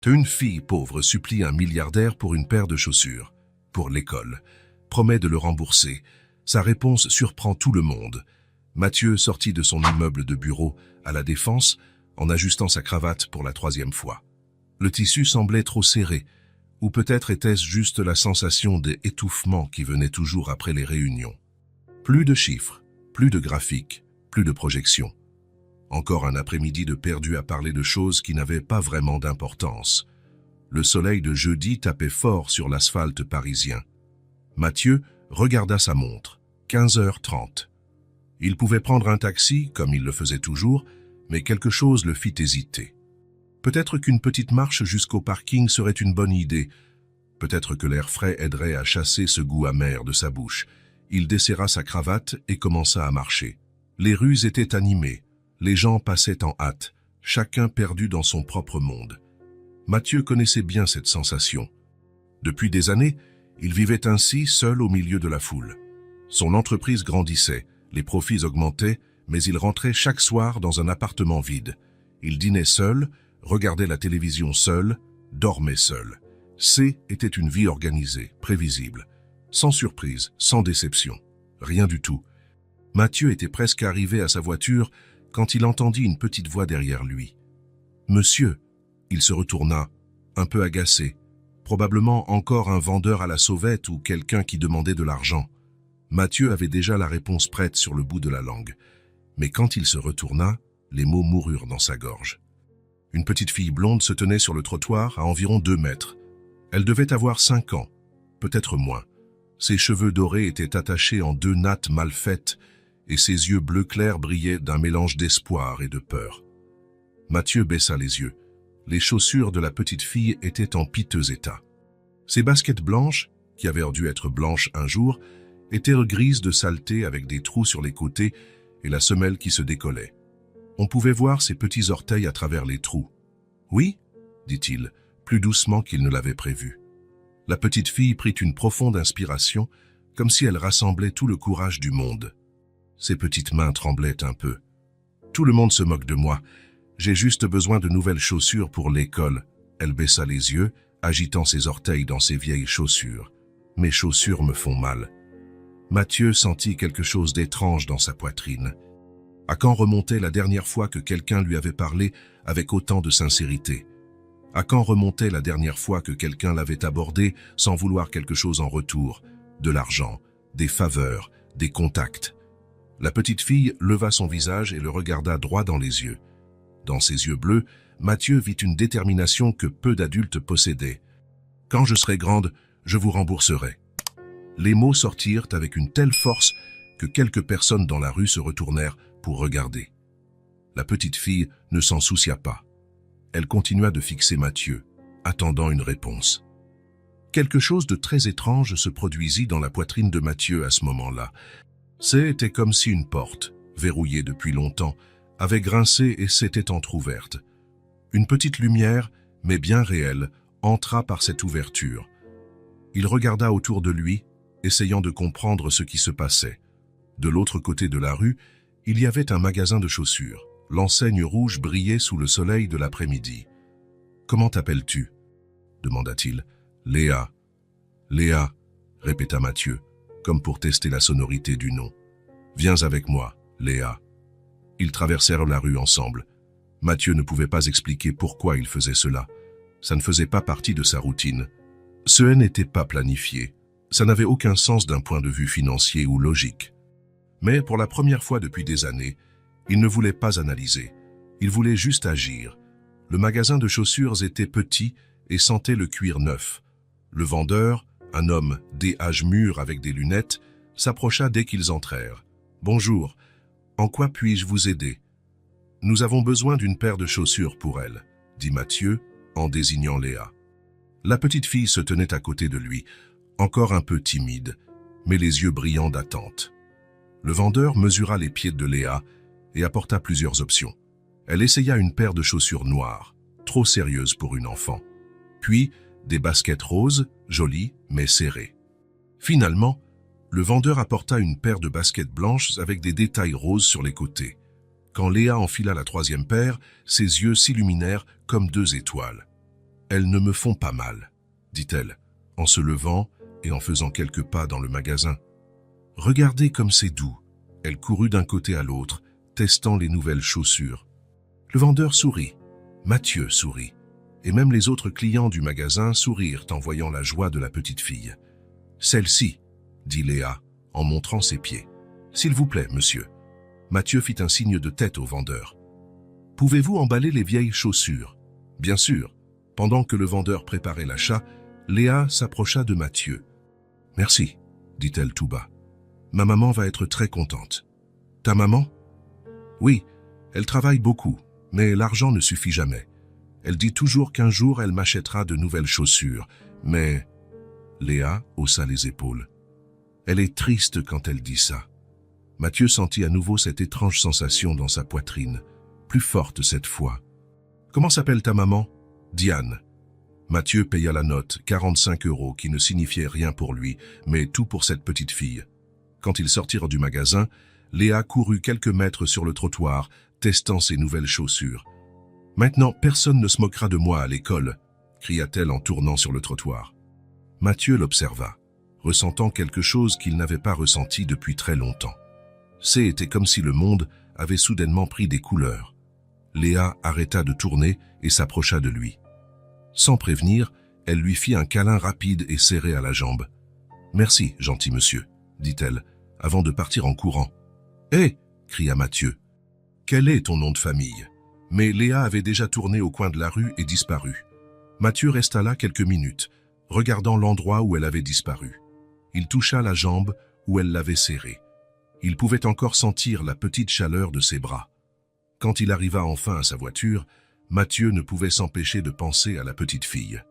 Une fille pauvre supplie un milliardaire pour une paire de chaussures, pour l'école, promet de le rembourser. Sa réponse surprend tout le monde. Mathieu sortit de son immeuble de bureau à la Défense en ajustant sa cravate pour la 3e fois. Le tissu semblait trop serré, ou peut-être était-ce juste la sensation d'étouffement qui venait toujours après les réunions. Plus de chiffres, plus de graphiques, plus de projections. Encore un après-midi de perdu à parler de choses qui n'avaient pas vraiment d'importance. Le soleil de jeudi tapait fort sur l'asphalte parisien. Mathieu regarda sa montre, 15h30. Il pouvait prendre un taxi, comme il le faisait toujours, mais quelque chose le fit hésiter. Peut-être qu'une petite marche jusqu'au parking serait une bonne idée. Peut-être que l'air frais aiderait à chasser ce goût amer de sa bouche. Il desserra sa cravate et commença à marcher. Les rues étaient animées. Les gens passaient en hâte, chacun perdu dans son propre monde. Mathieu connaissait bien cette sensation. Depuis des années, il vivait ainsi, seul au milieu de la foule. Son entreprise grandissait, les profits augmentaient, mais il rentrait chaque soir dans un appartement vide. Il dînait seul, regardait la télévision seul, dormait seul. Était une vie organisée, prévisible, sans surprise, sans déception, rien du tout. Mathieu était presque arrivé à sa voiture quand il entendit une petite voix derrière lui. « Monsieur !» Il se retourna, un peu agacé. Probablement encore un vendeur à la sauvette ou quelqu'un qui demandait de l'argent. Mathieu avait déjà la réponse prête sur le bout de la langue. Mais quand il se retourna, les mots moururent dans sa gorge. Une petite fille blonde se tenait sur le trottoir à environ 2 mètres. Elle devait avoir 5 ans, peut-être moins. Ses cheveux dorés étaient attachés en 2 nattes mal faites et ses yeux bleu clair brillaient d'un mélange d'espoir et de peur. Mathieu baissa les yeux. Les chaussures de la petite fille étaient en piteux état. Ses baskets blanches, qui avaient dû être blanches un jour, étaient grises de saleté avec des trous sur les côtés et la semelle qui se décollait. On pouvait voir ses petits orteils à travers les trous. « Oui ?» dit-il, plus doucement qu'il ne l'avait prévu. La petite fille prit une profonde inspiration, comme si elle rassemblait tout le courage du monde. Ses petites mains tremblaient un peu. « Tout le monde se moque de moi. J'ai juste besoin de nouvelles chaussures pour l'école. » Elle baissa les yeux, agitant ses orteils dans ses vieilles chaussures. « Mes chaussures me font mal. » Mathieu sentit quelque chose d'étrange dans sa poitrine. À quand remontait la dernière fois que quelqu'un lui avait parlé avec autant de sincérité? À quand remontait la dernière fois que quelqu'un l'avait abordé sans vouloir quelque chose en retour? De l'argent, des faveurs, des contacts. La petite fille leva son visage et le regarda droit dans les yeux. Dans ses yeux bleus, Mathieu vit une détermination que peu d'adultes possédaient. « Quand je serai grande, je vous rembourserai. » Les mots sortirent avec une telle force que quelques personnes dans la rue se retournèrent pour regarder. La petite fille ne s'en soucia pas. Elle continua de fixer Mathieu, attendant une réponse. Quelque chose de très étrange se produisit dans la poitrine de Mathieu à ce moment-là. C'était comme si une porte, verrouillée depuis longtemps, avait grincé et s'était entr'ouverte. Une petite lumière, mais bien réelle, entra par cette ouverture. Il regarda autour de lui, essayant de comprendre ce qui se passait. De l'autre côté de la rue, il y avait un magasin de chaussures. L'enseigne rouge brillait sous le soleil de l'après-midi. « Comment t'appelles-tu » demanda-t-il. « Léa. »« Léa » répéta Mathieu, comme pour tester la sonorité du nom. « Viens avec moi, Léa. » Ils traversèrent la rue ensemble. Mathieu ne pouvait pas expliquer pourquoi il faisait cela. Ça ne faisait pas partie de sa routine. Ce n'était pas planifié. Ça n'avait aucun sens d'un point de vue financier ou logique. Mais pour la première fois depuis des années, il ne voulait pas analyser. Il voulait juste agir. Le magasin de chaussures était petit et sentait le cuir neuf. Le vendeur, un homme d'âge mûr avec des lunettes, s'approcha dès qu'ils entrèrent. « Bonjour, en quoi puis-je vous aider ?»« Nous avons besoin d'une paire de chaussures pour elle, » dit Mathieu en désignant Léa. La petite fille se tenait à côté de lui, encore un peu timide, mais les yeux brillants d'attente. Le vendeur mesura les pieds de Léa et apporta plusieurs options. Elle essaya une paire de chaussures noires, trop sérieuse pour une enfant. Puis, des baskets roses, jolies mais serrées. Finalement, le vendeur apporta une paire de baskets blanches avec des détails roses sur les côtés. Quand Léa enfila la 3e paire, ses yeux s'illuminèrent comme 2 étoiles. « Elles ne me font pas mal, dit-elle, en se levant et en faisant quelques pas dans le magasin. Regardez comme c'est doux. Elle courut d'un côté à l'autre, testant les nouvelles chaussures. Le vendeur sourit. Mathieu sourit. Et même les autres clients du magasin sourirent en voyant la joie de la petite fille. « Celle-ci, » dit Léa, en montrant ses pieds. « S'il vous plaît, monsieur. » Mathieu fit un signe de tête au vendeur. « Pouvez-vous emballer les vieilles chaussures ?» Bien sûr. Pendant que le vendeur préparait l'achat, Léa s'approcha de Mathieu. « Merci, » dit-elle tout bas. « Ma maman va être très contente. »« Ta maman ?»« Oui, elle travaille beaucoup, mais l'argent ne suffit jamais. Elle dit toujours qu'un jour elle m'achètera de nouvelles chaussures, mais... » Léa haussa les épaules. Elle est triste quand elle dit ça. Mathieu sentit à nouveau cette étrange sensation dans sa poitrine, plus forte cette fois. « Comment s'appelle ta maman ?»« Diane. » Mathieu paya la note, 45 €, qui ne signifiait rien pour lui, mais tout pour cette petite fille. Quand ils sortirent du magasin, Léa courut quelques mètres sur le trottoir, testant ses nouvelles chaussures. « Maintenant, personne ne se moquera de moi à l'école » cria-t-elle en tournant sur le trottoir. Mathieu l'observa, ressentant quelque chose qu'il n'avait pas ressenti depuis très longtemps. C'était comme si le monde avait soudainement pris des couleurs. Léa arrêta de tourner et s'approcha de lui. Sans prévenir, elle lui fit un câlin rapide et serré à la jambe. « Merci, gentil monsieur » dit-elle, avant de partir en courant. « Hé !» cria Mathieu. « Quel est ton nom de famille ?» Mais Léa avait déjà tourné au coin de la rue et disparu. Mathieu resta là quelques minutes, regardant l'endroit où elle avait disparu. Il toucha la jambe où elle l'avait serrée. Il pouvait encore sentir la petite chaleur de ses bras. Quand il arriva enfin à sa voiture, Mathieu ne pouvait s'empêcher de penser à la petite fille.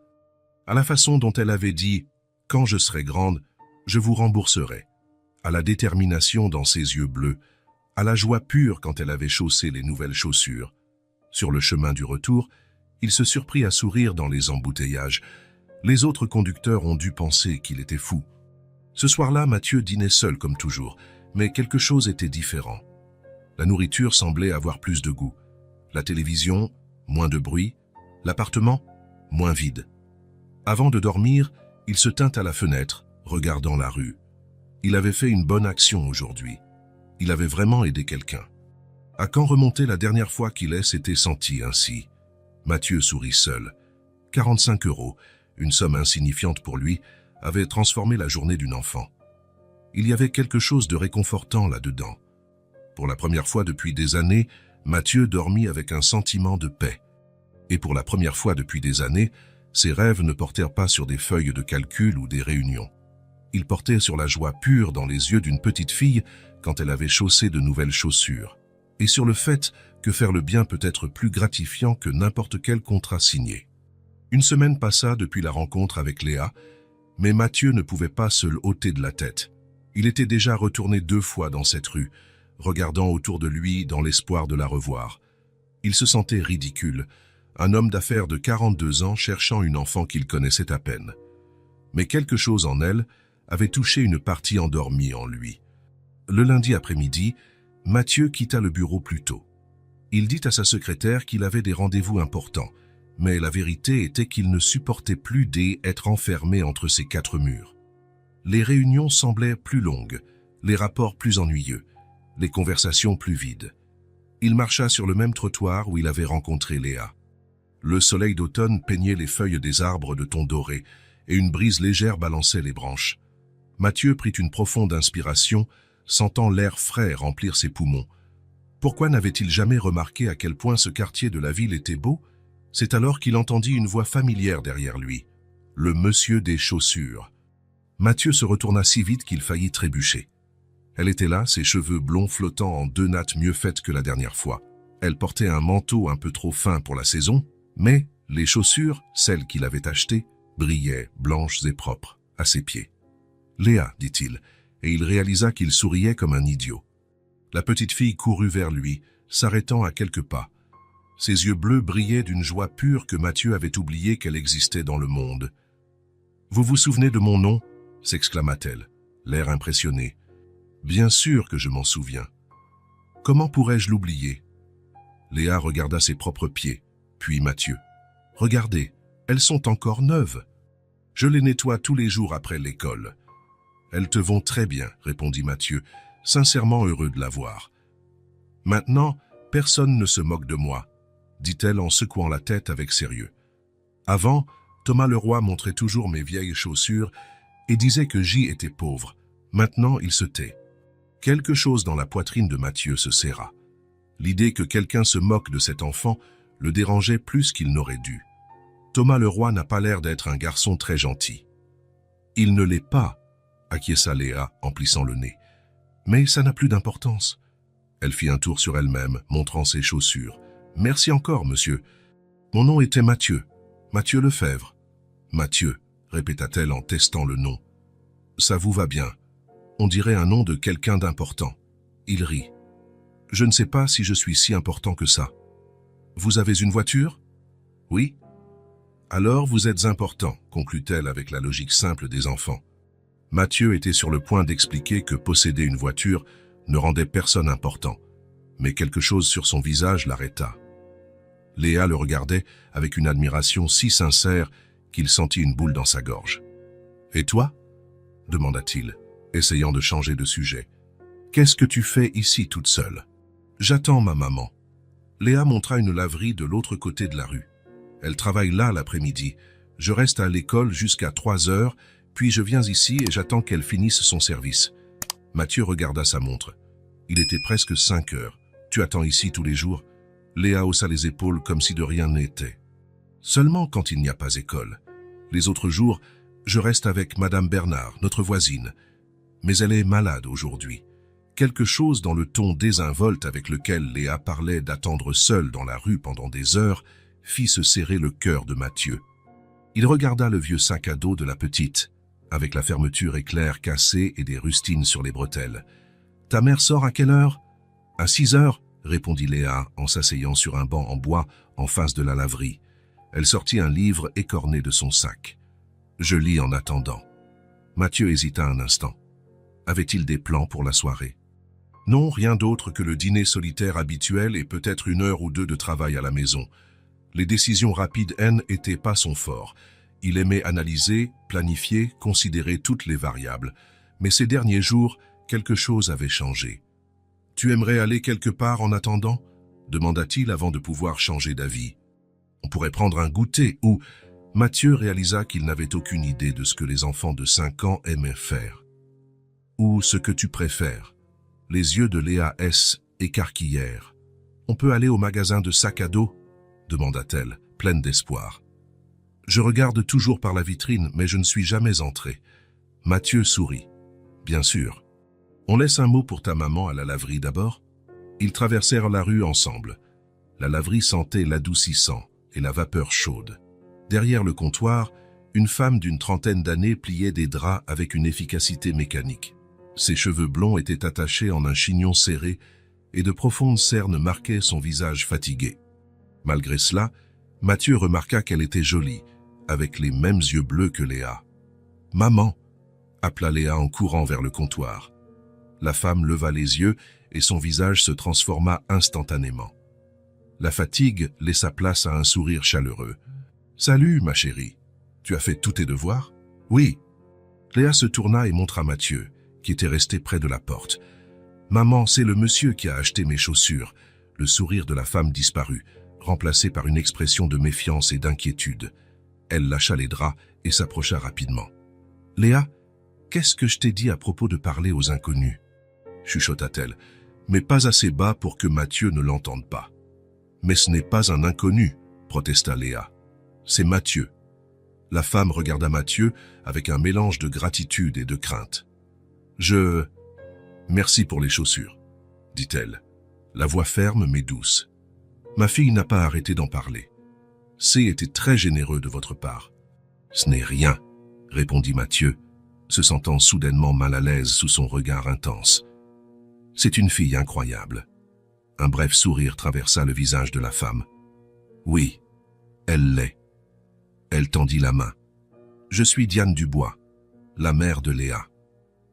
À la façon dont elle avait dit « Quand je serai grande, je vous rembourserai », à la détermination dans ses yeux bleus, à la joie pure quand elle avait chaussé les nouvelles chaussures. Sur le chemin du retour, il se surprit à sourire dans les embouteillages. Les autres conducteurs ont dû penser qu'il était fou. Ce soir-là, Mathieu dînait seul comme toujours, mais quelque chose était différent. La nourriture semblait avoir plus de goût. La télévision, moins de bruit. L'appartement, moins vide. Avant de dormir, il se tint à la fenêtre, regardant la rue. Il avait fait une bonne action aujourd'hui. Il avait vraiment aidé quelqu'un. À quand remontait la dernière fois qu'il s'était senti ainsi? Mathieu sourit seul. 45 €, une somme insignifiante pour lui, avait transformé la journée d'une enfant. Il y avait quelque chose de réconfortant là-dedans. Pour la première fois depuis des années, Mathieu dormit avec un sentiment de paix. Et pour la première fois depuis des années, ses rêves ne portèrent pas sur des feuilles de calcul ou des réunions. Ils portaient sur la joie pure dans les yeux d'une petite fille quand elle avait chaussé de nouvelles chaussures, et sur le fait que faire le bien peut être plus gratifiant que n'importe quel contrat signé. Une semaine passa depuis la rencontre avec Léa, mais Mathieu ne pouvait pas se le ôter de la tête. Il était déjà retourné 2 fois dans cette rue, regardant autour de lui dans l'espoir de la revoir. Il se sentait ridicule, un homme d'affaires de 42 ans cherchant une enfant qu'il connaissait à peine. Mais quelque chose en elle avait touché une partie endormie en lui. Le lundi après-midi, Mathieu quitta le bureau plus tôt. Il dit à sa secrétaire qu'il avait des rendez-vous importants, mais la vérité était qu'il ne supportait plus d'être enfermé entre ces 4 murs. Les réunions semblaient plus longues, les rapports plus ennuyeux, les conversations plus vides. Il marcha sur le même trottoir où il avait rencontré Léa. Le soleil d'automne peignait les feuilles des arbres de ton doré et une brise légère balançait les branches. Mathieu prit une profonde inspiration, sentant l'air frais remplir ses poumons. Pourquoi n'avait-il jamais remarqué à quel point ce quartier de la ville était beau? C'est alors qu'il entendit une voix familière derrière lui. Le monsieur des chaussures. Mathieu se retourna si vite qu'il faillit trébucher. Elle était là, ses cheveux blonds flottant en 2 nattes mieux faites que la dernière fois. Elle portait un manteau un peu trop fin pour la saison, mais les chaussures, celles qu'il avait achetées, brillaient, blanches et propres, à ses pieds. « Léa » dit-il, et il réalisa qu'il souriait comme un idiot. La petite fille courut vers lui, s'arrêtant à quelques pas. Ses yeux bleus brillaient d'une joie pure que Mathieu avait oublié qu'elle existait dans le monde. « Vous vous souvenez de mon nom » s'exclama-t-elle, l'air impressionné. « Bien sûr que je m'en souviens. Comment pourrais-je l'oublier » Léa regarda ses propres pieds, puis Mathieu. « Regardez, Elles sont encore neuves. Je les nettoie tous les jours après l'école. Elles te vont très bien, répondit Mathieu, sincèrement heureux de la voir. Maintenant, personne ne se moque de moi, dit-elle en secouant la tête avec sérieux. Avant, Thomas Leroy montrait toujours mes vieilles chaussures et disait que J était pauvre. Maintenant, il se tait. Quelque chose dans la poitrine de Mathieu se serra. L'idée que quelqu'un se moque de cet enfant le dérangeait plus qu'il n'aurait dû. Thomas Leroy n'a pas l'air d'être un garçon très gentil. Il ne l'est pas, acquiesça Léa en plissant le nez. Mais ça n'a plus d'importance. Elle fit un tour sur elle-même, montrant ses chaussures. Merci encore, monsieur. Mon nom était Mathieu. Mathieu Lefebvre. Mathieu, répéta-t-elle en testant le nom. Ça vous va bien. On dirait un nom de quelqu'un d'important. Il rit. Je ne sais pas si je suis si important que ça. Vous avez une voiture? Oui. Alors vous êtes important, conclut-elle avec la logique simple des enfants. Mathieu était sur le point d'expliquer que posséder une voiture ne rendait personne important, mais quelque chose sur son visage l'arrêta. Léa le regardait avec une admiration si sincère qu'il sentit une boule dans sa gorge. « Et toi ?» demanda-t-il, essayant de changer de sujet. « Qu'est-ce que tu fais ici toute seule ?»« J'attends ma maman. » Léa montra une laverie de l'autre côté de la rue. « Elle travaille là l'après-midi. Je reste à l'école jusqu'à 3 heures, puis je viens ici et j'attends qu'elle finisse son service. » Mathieu regarda sa montre. Il était presque 5 heures. « Tu attends ici tous les jours ?» Léa haussa les épaules comme si de rien n'était. « Seulement quand il n'y a pas école. Les autres jours, je reste avec Madame Bernard, notre voisine. Mais elle est malade aujourd'hui. » Quelque chose dans le ton désinvolte avec lequel Léa parlait d'attendre seule dans la rue pendant des heures fit se serrer le cœur de Mathieu. Il regarda le vieux sac à dos de la petite, avec la fermeture éclair cassée et des rustines sur les bretelles. « Ta mère sort à quelle heure ?»« À 6 heures, répondit Léa en s'asseyant sur un banc en bois en face de la laverie. Elle sortit un livre écorné de son sac. « Je lis en attendant. » Mathieu hésita un instant. Avait-il des plans pour la soirée? Non, rien d'autre que le dîner solitaire habituel et peut-être 1 heure ou 2 de travail à la maison. Les décisions rapides n'étaient pas son fort. Il aimait analyser, planifier, considérer toutes les variables. Mais ces derniers jours, quelque chose avait changé. « Tu aimerais aller quelque part en attendant ?» demanda-t-il avant de pouvoir changer d'avis. « On pourrait prendre un goûter ou… » Mathieu réalisa qu'il n'avait aucune idée de ce que les enfants de 5 ans aimaient faire. « Ou ce que tu préfères. » Les yeux de Léa écarquillèrent. « On peut aller au magasin de sacs à dos ?» demanda-t-elle, pleine d'espoir. « Je regarde toujours par la vitrine, mais je ne suis jamais entrée. » Mathieu sourit. « Bien sûr. On laisse un mot pour ta maman à la laverie d'abord ?» Ils traversèrent la rue ensemble. La laverie sentait l'adoucissant et la vapeur chaude. Derrière le comptoir, une femme d'une 30aine d'années pliait des draps avec une efficacité mécanique. Ses cheveux blonds étaient attachés en un chignon serré et de profondes cernes marquaient son visage fatigué. Malgré cela, Mathieu remarqua qu'elle était jolie, avec les mêmes yeux bleus que Léa. « Maman !» appela Léa en courant vers le comptoir. La femme leva les yeux et son visage se transforma instantanément. La fatigue laissa place à un sourire chaleureux. « Salut, ma chérie. Tu as fait tous tes devoirs ?»« Oui. » Léa se tourna et montra Mathieu, qui était resté près de la porte. « Maman, c'est le monsieur qui a acheté mes chaussures. » Le sourire de la femme disparut, remplacé par une expression de méfiance et d'inquiétude. Elle lâcha les draps et s'approcha rapidement. « Léa, qu'est-ce que je t'ai dit à propos de parler aux inconnus ?» chuchota-t-elle, mais pas assez bas pour que Mathieu ne l'entende pas. « Mais ce n'est pas un inconnu, » protesta Léa. « C'est Mathieu. » La femme regarda Mathieu avec un mélange de gratitude et de crainte. « Merci pour les chaussures, » dit-elle, la voix ferme mais douce. « Ma fille n'a pas arrêté d'en parler. C était très généreux de votre part. »« Ce n'est rien, » répondit Mathieu, se sentant soudainement mal à l'aise sous son regard intense. « C'est une fille incroyable. » Un bref sourire traversa le visage de la femme. « Oui, elle l'est. » Elle tendit la main. « Je suis Diane Dubois, la mère de Léa. »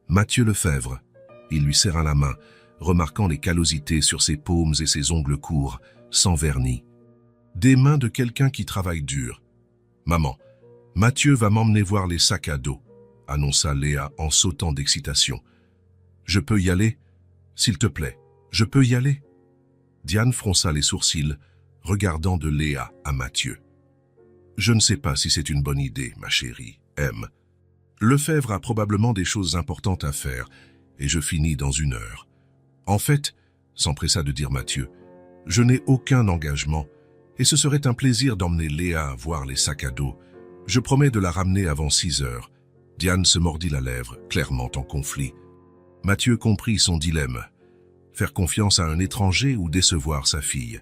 Mathieu Lefebvre. Il lui serra la main, remarquant les callosités sur ses paumes et ses ongles courts, sans vernis. « Des mains de quelqu'un qui travaille dur. » Maman, Mathieu va m'emmener voir les sacs à dos, annonça Léa en sautant d'excitation. Je peux y aller? S'il te plaît, je peux y aller? Diane fronça les sourcils, regardant de Léa à Mathieu. Je ne sais pas si c'est une bonne idée, ma chérie, M. Lefebvre a probablement des choses importantes à faire, et je finis dans 1 heure. En fait, s'empressa de dire Mathieu, je n'ai aucun engagement, et ce serait un plaisir d'emmener Léa voir les sacs à dos. Je promets de la ramener avant 6 heures. Diane se mordit la lèvre, clairement en conflit. Mathieu comprit son dilemme. Faire confiance à un étranger ou décevoir sa fille.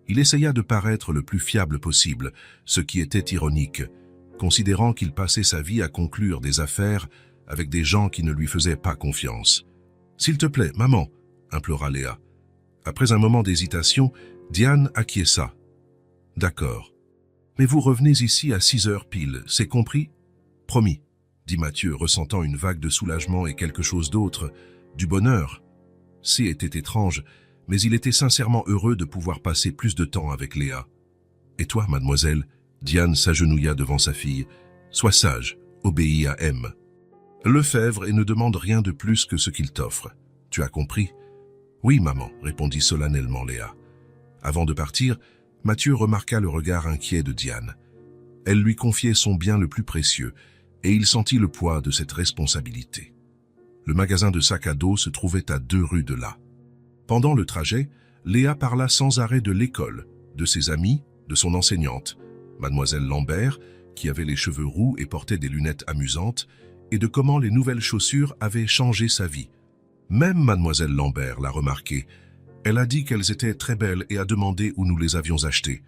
Il essaya de paraître le plus fiable possible, ce qui était ironique, considérant qu'il passait sa vie à conclure des affaires avec des gens qui ne lui faisaient pas confiance. « S'il te plaît, maman !» implora Léa. Après un moment d'hésitation, Diane acquiesça. « D'accord. Mais vous revenez ici à 6 heures pile, c'est compris? »« Promis, » dit Mathieu, ressentant une vague de soulagement et quelque chose d'autre, du bonheur. C'était étrange, mais il était sincèrement heureux de pouvoir passer plus de temps avec Léa. « Et toi, mademoiselle ?» Diane s'agenouilla devant sa fille. « Sois sage, obéis à M. Lefebvre et ne demande rien de plus que ce qu'il t'offre. Tu as compris ?»« Oui, maman, » répondit solennellement Léa. Avant de partir, Mathieu remarqua le regard inquiet de Diane. Elle lui confiait son bien le plus précieux, et il sentit le poids de cette responsabilité. Le magasin de sacs à dos se trouvait à 2 rues de là. Pendant le trajet, Léa parla sans arrêt de l'école, de ses amis, de son enseignante, Mademoiselle Lambert, qui avait les cheveux roux et portait des lunettes amusantes, et de comment les nouvelles chaussures avaient changé sa vie. Même Mademoiselle Lambert l'a remarqué. Elle a dit qu'elles étaient très belles et a demandé où nous les avions achetées.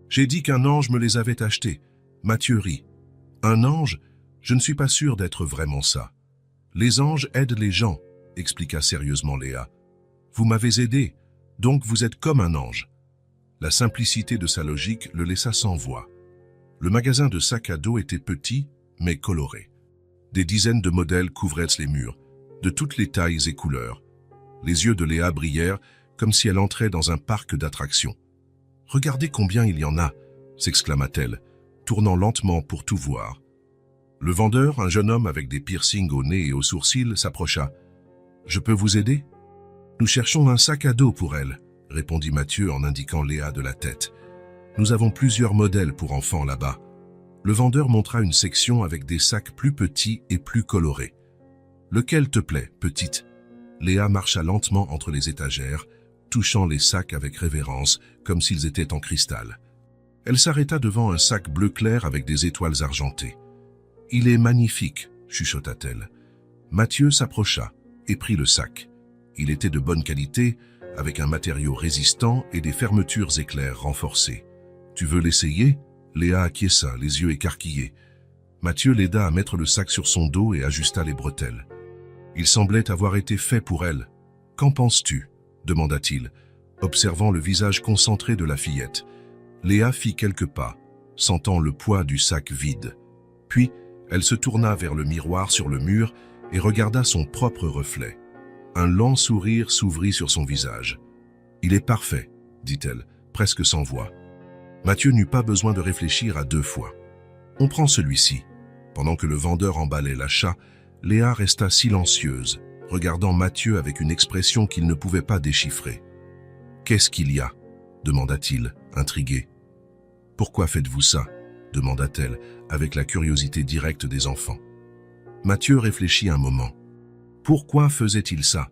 J'ai dit qu'un ange me les avait achetées. Mathieu rit. Un ange? Je ne suis pas sûr d'être vraiment ça. Les anges aident les gens, expliqua sérieusement Léa. Vous m'avez aidé, donc vous êtes comme un ange. La simplicité de sa logique le laissa sans voix. Le magasin de sacs à dos était petit, mais coloré. Des dizaines de modèles couvraient les murs, de toutes les tailles et couleurs. Les yeux de Léa brillèrent comme si elle entrait dans un parc d'attractions. « Regardez combien il y en a !» s'exclama-t-elle, tournant lentement pour tout voir. Le vendeur, un jeune homme avec des piercings au nez et aux sourcils, s'approcha. « Je peux vous aider ?»« Nous cherchons un sac à dos pour elle, » répondit Mathieu en indiquant Léa de la tête. « Nous avons plusieurs modèles pour enfants là-bas. » Le vendeur montra une section avec des sacs plus petits et plus colorés. « Lequel te plaît, petite ?» Léa marcha lentement entre les étagères, touchant les sacs avec révérence, comme s'ils étaient en cristal. Elle s'arrêta devant un sac bleu clair avec des étoiles argentées. « Il est magnifique, » chuchota-t-elle. Mathieu s'approcha et prit le sac. Il était de bonne qualité, avec un matériau résistant et des fermetures éclairs renforcées. « Tu veux l'essayer ?» Léa acquiesça, les yeux écarquillés. Mathieu l'aida à mettre le sac sur son dos et ajusta les bretelles. Il semblait avoir été fait pour elle. « Qu'en penses-tu » demanda-t-il, observant le visage concentré de la fillette. Léa fit quelques pas, sentant le poids du sac vide. Puis, elle se tourna vers le miroir sur le mur et regarda son propre reflet. Un lent sourire s'ouvrit sur son visage. « Il est parfait », dit-elle, presque sans voix. Mathieu n'eut pas besoin de réfléchir à 2 fois. « On prend celui-ci. » Pendant que le vendeur emballait l'achat, Léa resta silencieuse, regardant Mathieu avec une expression qu'il ne pouvait pas déchiffrer. « Qu'est-ce qu'il y a ?» demanda-t-il, intrigué. « Pourquoi faites-vous ça ?» demanda-t-elle, avec la curiosité directe des enfants. Mathieu réfléchit un moment. Pourquoi faisait-il ça?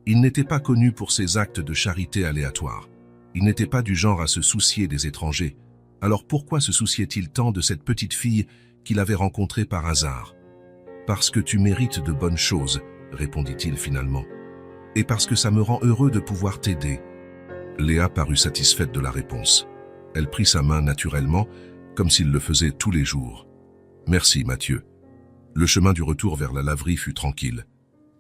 Il n'était pas connu pour ses actes de charité aléatoires. Il n'était pas du genre à se soucier des étrangers. Alors pourquoi se souciait-il tant de cette petite fille qu'il avait rencontrée par hasard? « Parce que tu mérites de bonnes choses, » répondit-il finalement. « Et parce que ça me rend heureux de pouvoir t'aider. » Léa parut satisfaite de la réponse. Elle prit sa main naturellement, comme s'il le faisait tous les jours. « Merci, Mathieu. » Le chemin du retour vers la laverie fut tranquille.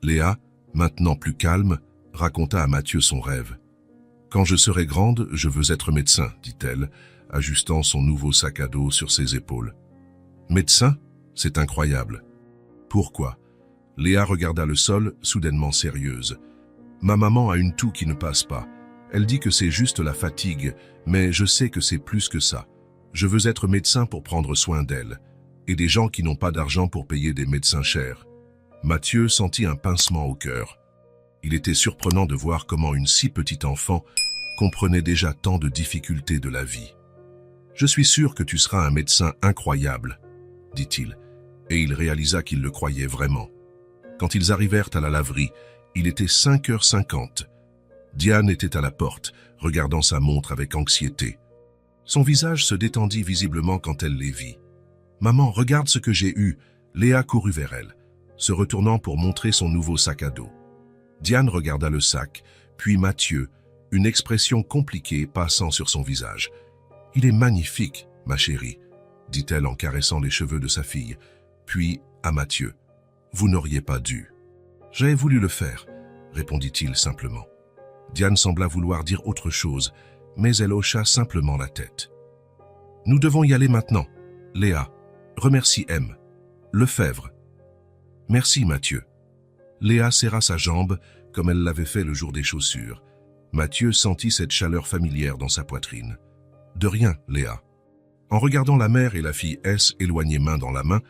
Léa, maintenant plus calme, raconta à Mathieu son rêve. « Quand je serai grande, je veux être médecin, dit-elle, ajustant son nouveau sac à dos sur ses épaules. « Médecin? C'est incroyable. » « Pourquoi ?» Léa regarda le sol, soudainement sérieuse. « Ma maman a une toux qui ne passe pas. Elle dit que c'est juste la fatigue, mais je sais que c'est plus que ça. Je veux être médecin pour prendre soin d'elle, et des gens qui n'ont pas d'argent pour payer des médecins chers. Mathieu sentit un pincement au cœur. Il était surprenant de voir comment une si petite enfant comprenait déjà tant de difficultés de la vie. « Je suis sûr que tu seras un médecin incroyable, » dit-il, et il réalisa qu'il le croyait vraiment. Quand ils arrivèrent à la laverie, il était 5h50. Diane était à la porte, regardant sa montre avec anxiété. Son visage se détendit visiblement quand elle les vit. « Maman, regarde ce que j'ai eu !» Léa courut vers elle, se retournant pour montrer son nouveau sac à dos. Diane regarda le sac, puis Mathieu, une expression compliquée passant sur son visage. « Il est magnifique, ma chérie », dit-elle en caressant les cheveux de sa fille. Puis, à Mathieu, « Vous n'auriez pas dû. »« J'avais voulu le faire, » répondit-il simplement. Diane sembla vouloir dire autre chose, mais elle hocha simplement la tête. « Nous devons y aller maintenant. Léa, remercie M. Lefebvre. »« Merci, Mathieu. » Léa serra sa jambe comme elle l'avait fait le jour des chaussures. Mathieu sentit cette chaleur familière dans sa poitrine. « De rien, Léa. » En regardant la mère et la fille S éloignées main dans la main,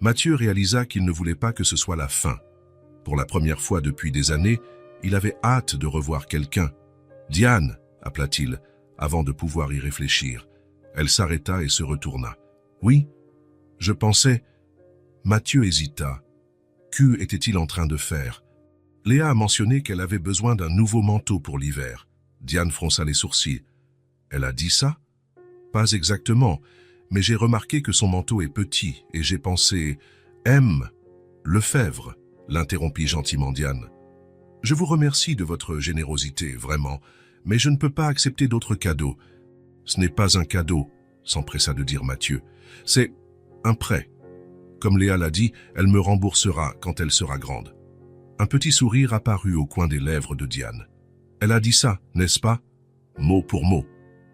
Mathieu réalisa qu'il ne voulait pas que ce soit la fin. Pour la première fois depuis des années, il avait hâte de revoir quelqu'un. « Diane !» appela-t-il, avant de pouvoir y réfléchir. Elle s'arrêta et se retourna. « Oui, je pensais... » Mathieu hésita. Qu'était-il en train de faire? Léa a mentionné qu'elle avait besoin d'un nouveau manteau pour l'hiver. Diane fronça les sourcils. « Elle a dit ça? » « Pas exactement, mais j'ai remarqué que son manteau est petit et j'ai pensé... « M. Lefebvre » l'interrompit gentiment Diane. « Je vous remercie de votre générosité, vraiment, mais je ne peux pas accepter d'autres cadeaux. »« Ce n'est pas un cadeau, » s'empressa de dire Mathieu. « C'est un prêt. Comme Léa l'a dit, elle me remboursera quand elle sera grande. » Un petit sourire apparut au coin des lèvres de Diane. « Elle a dit ça, n'est-ce pas? » Mot pour mot.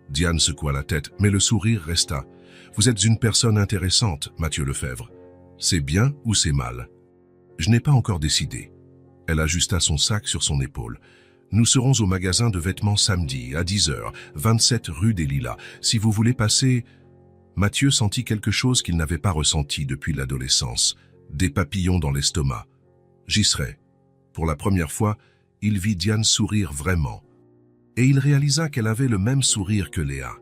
Diane secoua la tête, mais le sourire resta. « Vous êtes une personne intéressante, Mathieu Lefebvre. C'est bien ou c'est mal? » « Je n'ai pas encore décidé. » Elle ajusta son sac sur son épaule. « Nous serons au magasin de vêtements samedi, à 10h, 27 rue des Lilas. Si vous voulez passer... » Mathieu sentit quelque chose qu'il n'avait pas ressenti depuis l'adolescence. Des papillons dans l'estomac. « J'y serai. » Pour la première fois, il vit Diane sourire vraiment. Et il réalisa qu'elle avait le même sourire que Léa.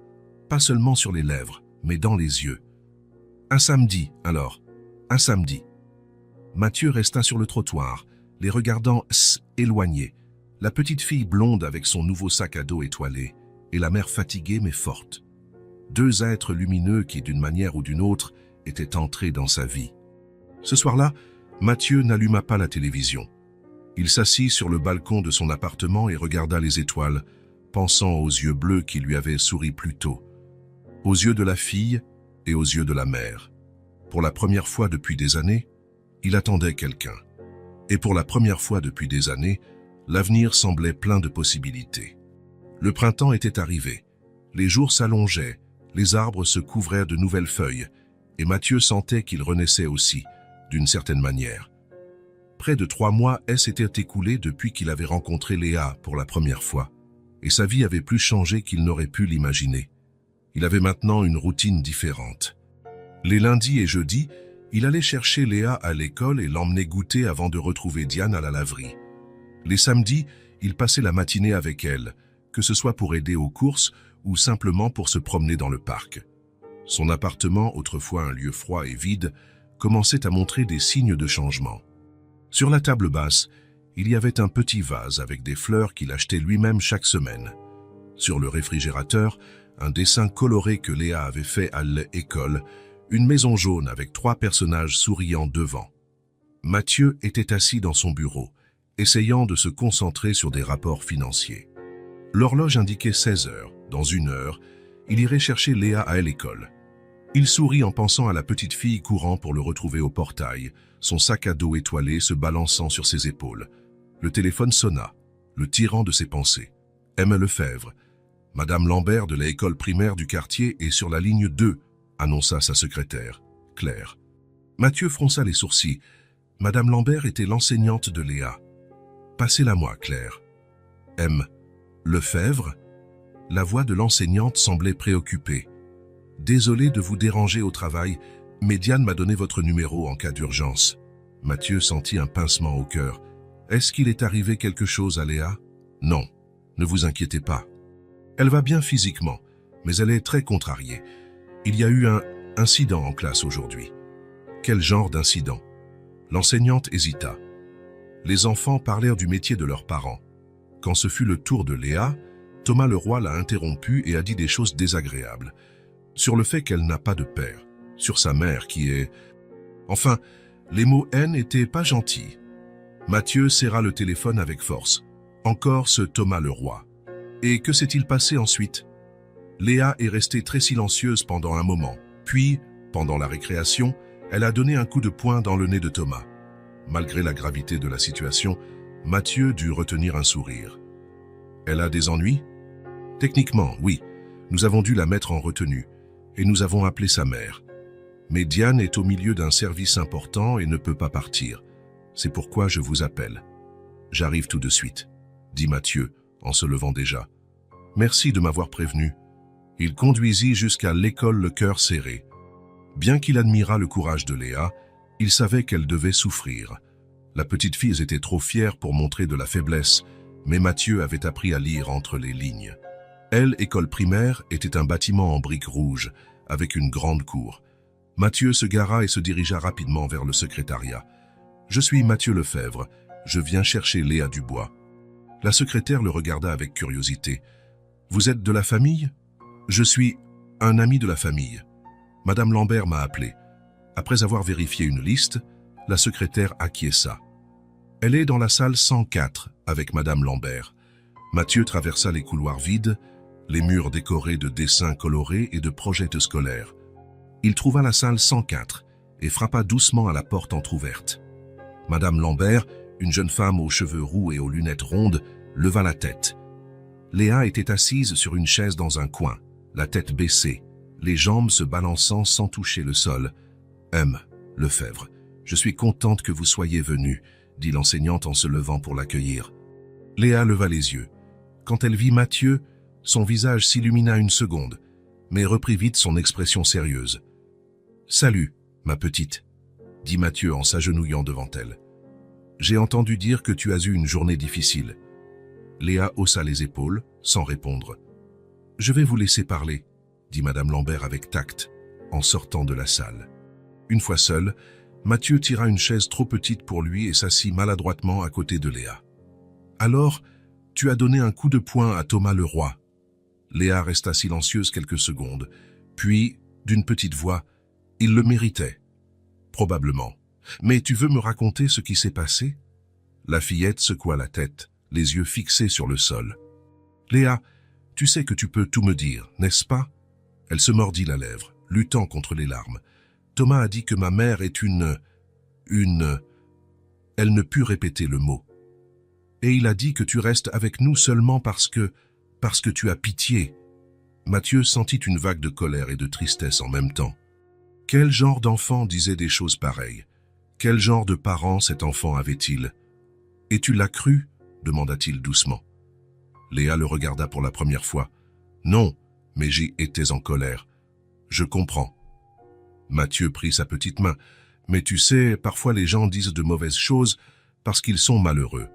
Pas seulement sur les lèvres, mais dans les yeux. Un samedi, alors. Un samedi. Mathieu resta sur le trottoir, les regardant éloignés. La petite fille blonde avec son nouveau sac à dos étoilé, et la mère fatiguée mais forte. Deux êtres lumineux qui, d'une manière ou d'une autre, étaient entrés dans sa vie. Ce soir-là, Mathieu n'alluma pas la télévision. Il s'assit sur le balcon de son appartement et regarda les étoiles, pensant aux yeux bleus qui lui avaient souri plus tôt, aux yeux de la fille et aux yeux de la mère. Pour la première fois depuis des années, il attendait quelqu'un. Et pour la première fois depuis des années, l'avenir semblait plein de possibilités. Le printemps était arrivé. Les jours s'allongeaient, les arbres se couvraient de nouvelles feuilles, et Mathieu sentait qu'il renaissait aussi, d'une certaine manière. Près de 3 mois s'étaient écoulés depuis qu'il avait rencontré Léa pour la première fois, et sa vie avait plus changé qu'il n'aurait pu l'imaginer. Il avait maintenant une routine différente. Les lundis et jeudis, il allait chercher Léa à l'école et l'emmenait goûter avant de retrouver Diane à la laverie. Les samedis, il passait la matinée avec elle, que ce soit pour aider aux courses ou simplement pour se promener dans le parc. Son appartement, autrefois un lieu froid et vide, commençait à montrer des signes de changement. Sur la table basse, il y avait un petit vase avec des fleurs qu'il achetait lui-même chaque semaine. Sur le réfrigérateur, un dessin coloré que Léa avait fait à l'école, une maison jaune avec 3 personnages souriant devant. Mathieu était assis dans son bureau, essayant de se concentrer sur des rapports financiers. L'horloge indiquait 16 heures. Dans 1 heure, il irait chercher Léa à l'école. Il sourit en pensant à la petite fille courant pour le retrouver au portail, son sac à dos étoilé se balançant sur ses épaules. Le téléphone sonna, le tirant de ses pensées. M. Lefebvre. Madame Lambert de l'école primaire du quartier est sur la ligne 2, annonça sa secrétaire, Claire. Mathieu fronça les sourcils. Madame Lambert était l'enseignante de Léa. Passez-la-moi, Claire. M. Lefebvre. La voix de l'enseignante semblait préoccupée. Désolé de vous déranger au travail, mais Diane m'a donné votre numéro en cas d'urgence. Mathieu sentit un pincement au cœur. Est-ce qu'il est arrivé quelque chose à Léa? Non, ne vous inquiétez pas. Elle va bien physiquement, mais elle est très contrariée. Il y a eu un incident en classe aujourd'hui. Quel genre d'incident? L'enseignante hésita. Les enfants parlèrent du métier de leurs parents. Quand ce fut le tour de Léa, Thomas Leroy l'a interrompu et a dit des choses désagréables. Sur le fait qu'elle n'a pas de père, sur sa mère qui est... Enfin, les mots haine n'étaient pas gentils. Mathieu serra le téléphone avec force. Encore ce Thomas Leroy. Et que s'est-il passé ensuite? Léa est restée très silencieuse pendant un moment. Puis, pendant la récréation, elle a donné un coup de poing dans le nez de Thomas. Malgré la gravité de la situation, Mathieu dut retenir un sourire. Elle a des ennuis? Techniquement, oui. Nous avons dû la mettre en retenue. Et nous avons appelé sa mère. Mais Diane est au milieu d'un service important et ne peut pas partir. C'est pourquoi je vous appelle. J'arrive tout de suite, dit Mathieu, en se levant déjà. Merci de m'avoir prévenu. Il conduisit jusqu'à l'école le cœur serré. Bien qu'il admirât le courage de Léa, il savait qu'elle devait souffrir. La petite fille était trop fière pour montrer de la faiblesse, mais Mathieu avait appris à lire entre les lignes. Elle, école primaire, était un bâtiment en briques rouges, avec une grande cour. Mathieu se gara et se dirigea rapidement vers le secrétariat. « Je suis Mathieu Lefebvre. Je viens chercher Léa Dubois. » La secrétaire le regarda avec curiosité. « Vous êtes de la famille ?»« Je suis un ami de la famille. Madame Lambert m'a appelé. » Après avoir vérifié une liste, la secrétaire acquiesça. « Elle est dans la salle 104 avec Madame Lambert. » Mathieu traversa les couloirs vides, les murs décorés de dessins colorés et de projettes scolaires. Il trouva la salle 104 et frappa doucement à la porte entr'ouverte. Madame Lambert, une jeune femme aux cheveux roux et aux lunettes rondes, leva la tête. Léa était assise sur une chaise dans un coin, la tête baissée, les jambes se balançant sans toucher le sol. « Lefebvre, je suis contente que vous soyez venu, » dit l'enseignante en se levant pour l'accueillir. Léa leva les yeux. Quand elle vit Mathieu, son visage s'illumina une seconde, mais reprit vite son expression sérieuse. « Salut, ma petite, » dit Mathieu en s'agenouillant devant elle. « J'ai entendu dire que tu as eu une journée difficile. » Léa haussa les épaules, sans répondre. « Je vais vous laisser parler, » dit Madame Lambert avec tact, en sortant de la salle. Une fois seul, Mathieu tira une chaise trop petite pour lui et s'assit maladroitement à côté de Léa. « Alors, tu as donné un coup de poing à Thomas Leroy. » Léa resta silencieuse quelques secondes, puis, d'une petite voix, « Il le méritait. »« Probablement. Mais tu veux me raconter ce qui s'est passé ?» La fillette secoua la tête, les yeux fixés sur le sol. « Léa, tu sais que tu peux tout me dire, n'est-ce pas ?» Elle se mordit la lèvre, luttant contre les larmes. « Thomas a dit que ma mère est une... Elle ne put répéter le mot. « Et il a dit que tu restes avec nous seulement parce que tu as pitié. » Mathieu sentit une vague de colère et de tristesse en même temps. Quel genre d'enfant disait des choses pareilles? Quel genre de parent cet enfant avait-il? « Et tu l'as cru ?» demanda-t-il doucement. Léa le regarda pour la première fois. « Non, mais j'y étais en colère. Je comprends. » Mathieu prit sa petite main. « Mais tu sais, parfois les gens disent de mauvaises choses parce qu'ils sont malheureux.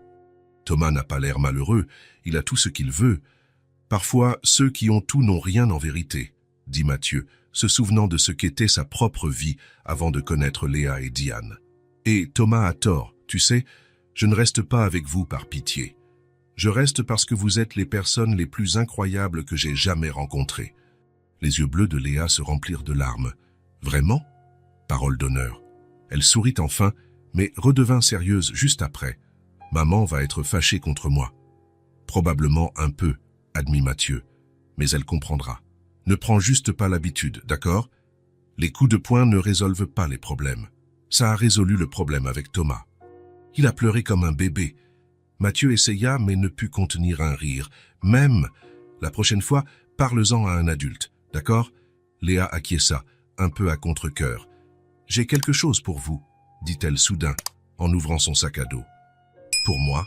Thomas n'a pas l'air malheureux, il a tout ce qu'il veut. Parfois, ceux qui ont tout n'ont rien en vérité, » dit Mathieu, se souvenant de ce qu'était sa propre vie avant de connaître Léa et Diane. « Et Thomas a tort, tu sais, je ne reste pas avec vous par pitié. Je reste parce que vous êtes les personnes les plus incroyables que j'ai jamais rencontrées. » Les yeux bleus de Léa se remplirent de larmes. « Vraiment ?» Parole d'honneur. Elle sourit enfin, mais redevint sérieuse juste après. « Maman va être fâchée contre moi. »« Probablement un peu, » admit Mathieu, « mais elle comprendra. Ne prends juste pas l'habitude, d'accord? Les coups de poing ne résolvent pas les problèmes. Ça a résolu le problème avec Thomas. » Il a pleuré comme un bébé. Mathieu essaya, mais ne put contenir un rire. « Même, la prochaine fois, parle-en à un adulte, d'accord ?» Léa acquiesça, un peu à contre-cœur. « J'ai quelque chose pour vous, » dit-elle soudain, en ouvrant son sac à dos. « Pour moi ?»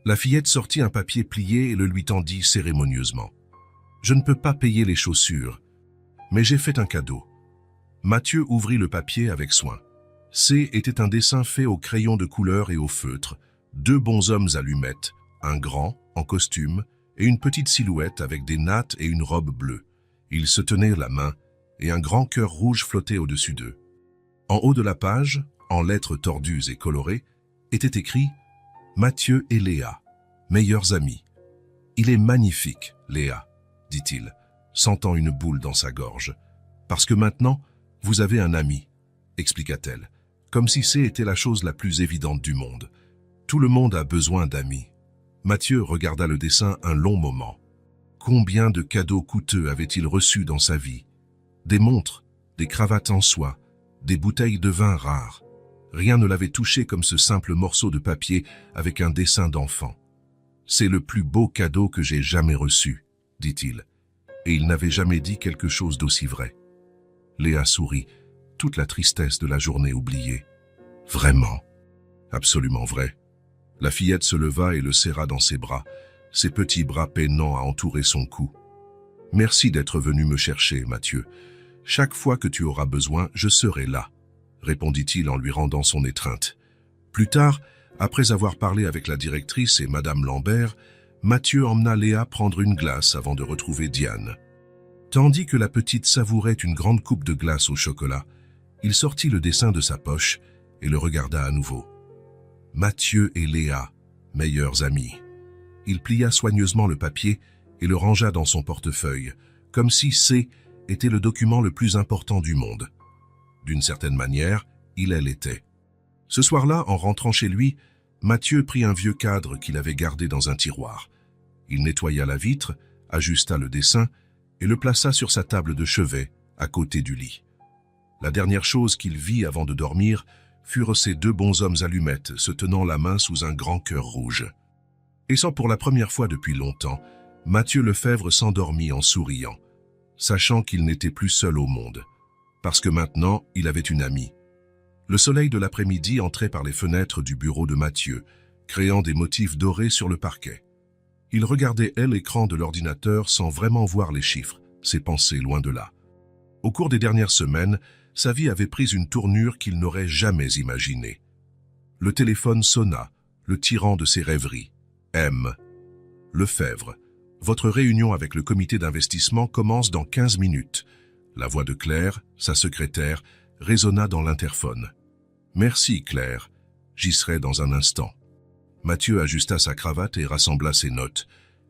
La fillette sortit un papier plié et le lui tendit cérémonieusement. « Je ne peux pas payer les chaussures. » Mais j'ai fait un cadeau. Mathieu ouvrit le papier avec soin. C était un dessin fait au crayon de couleur et au feutre, deux bonshommes allumettes, un grand, en costume, et une petite silhouette avec des nattes et une robe bleue. Ils se tenaient la main, et un grand cœur rouge flottait au-dessus d'eux. En haut de la page, en lettres tordues et colorées, était écrit « Mathieu et Léa, meilleurs amis ». « Il est magnifique, Léa, dit-il, sentant une boule dans sa gorge. « Parce que maintenant, vous avez un ami, expliqua-t-elle, comme si c'était la chose la plus évidente du monde. Tout le monde a besoin d'amis. Mathieu regarda le dessin un long moment. Combien de cadeaux coûteux avait-il reçus dans sa vie? Des montres, des cravates en soie, des bouteilles de vin rares. Rien ne l'avait touché comme ce simple morceau de papier avec un dessin d'enfant. C'est le plus beau cadeau que j'ai jamais reçu, dit-il, et il n'avait jamais dit quelque chose d'aussi vrai. Léa sourit, toute la tristesse de la journée oubliée. Vraiment, absolument vrai. La fillette se leva et le serra dans ses bras, ses petits bras peinants à entourer son cou. Merci d'être venu me chercher, Mathieu. Chaque fois que tu auras besoin, je serai là, répondit-il en lui rendant son étreinte. Plus tard, après avoir parlé avec la directrice et Madame Lambert, Mathieu emmena Léa prendre une glace avant de retrouver Diane. Tandis que la petite savourait une grande coupe de glace au chocolat, il sortit le dessin de sa poche et le regarda à nouveau. Mathieu et Léa, meilleurs amis. Il plia soigneusement le papier et le rangea dans son portefeuille, comme si C était le document le plus important du monde. D'une certaine manière, il l'était. Ce soir-là, en rentrant chez lui, Mathieu prit un vieux cadre qu'il avait gardé dans un tiroir. Il nettoya la vitre, ajusta le dessin et le plaça sur sa table de chevet, à côté du lit. La dernière chose qu'il vit avant de dormir furent ces deux bonshommes allumettes se tenant la main sous un grand cœur rouge. Et sans pour la première fois depuis longtemps, Mathieu Lefebvre s'endormit en souriant, sachant qu'il n'était plus seul au monde, parce que maintenant il avait une amie. Le soleil de l'après-midi entrait par les fenêtres du bureau de Mathieu, créant des motifs dorés sur le parquet. Il regardait l'écran de l'ordinateur sans vraiment voir les chiffres, ses pensées loin de là. Au cours des dernières semaines, sa vie avait pris une tournure qu'il n'aurait jamais imaginée. Le téléphone sonna, le tyran de ses rêveries. M. Lefebvre, votre réunion avec le comité d'investissement commence dans 15 minutes. La voix de Claire, sa secrétaire, résonna dans l'interphone. Merci, Claire. J'y serai dans un instant. Mathieu ajusta sa cravate et rassembla ses notes,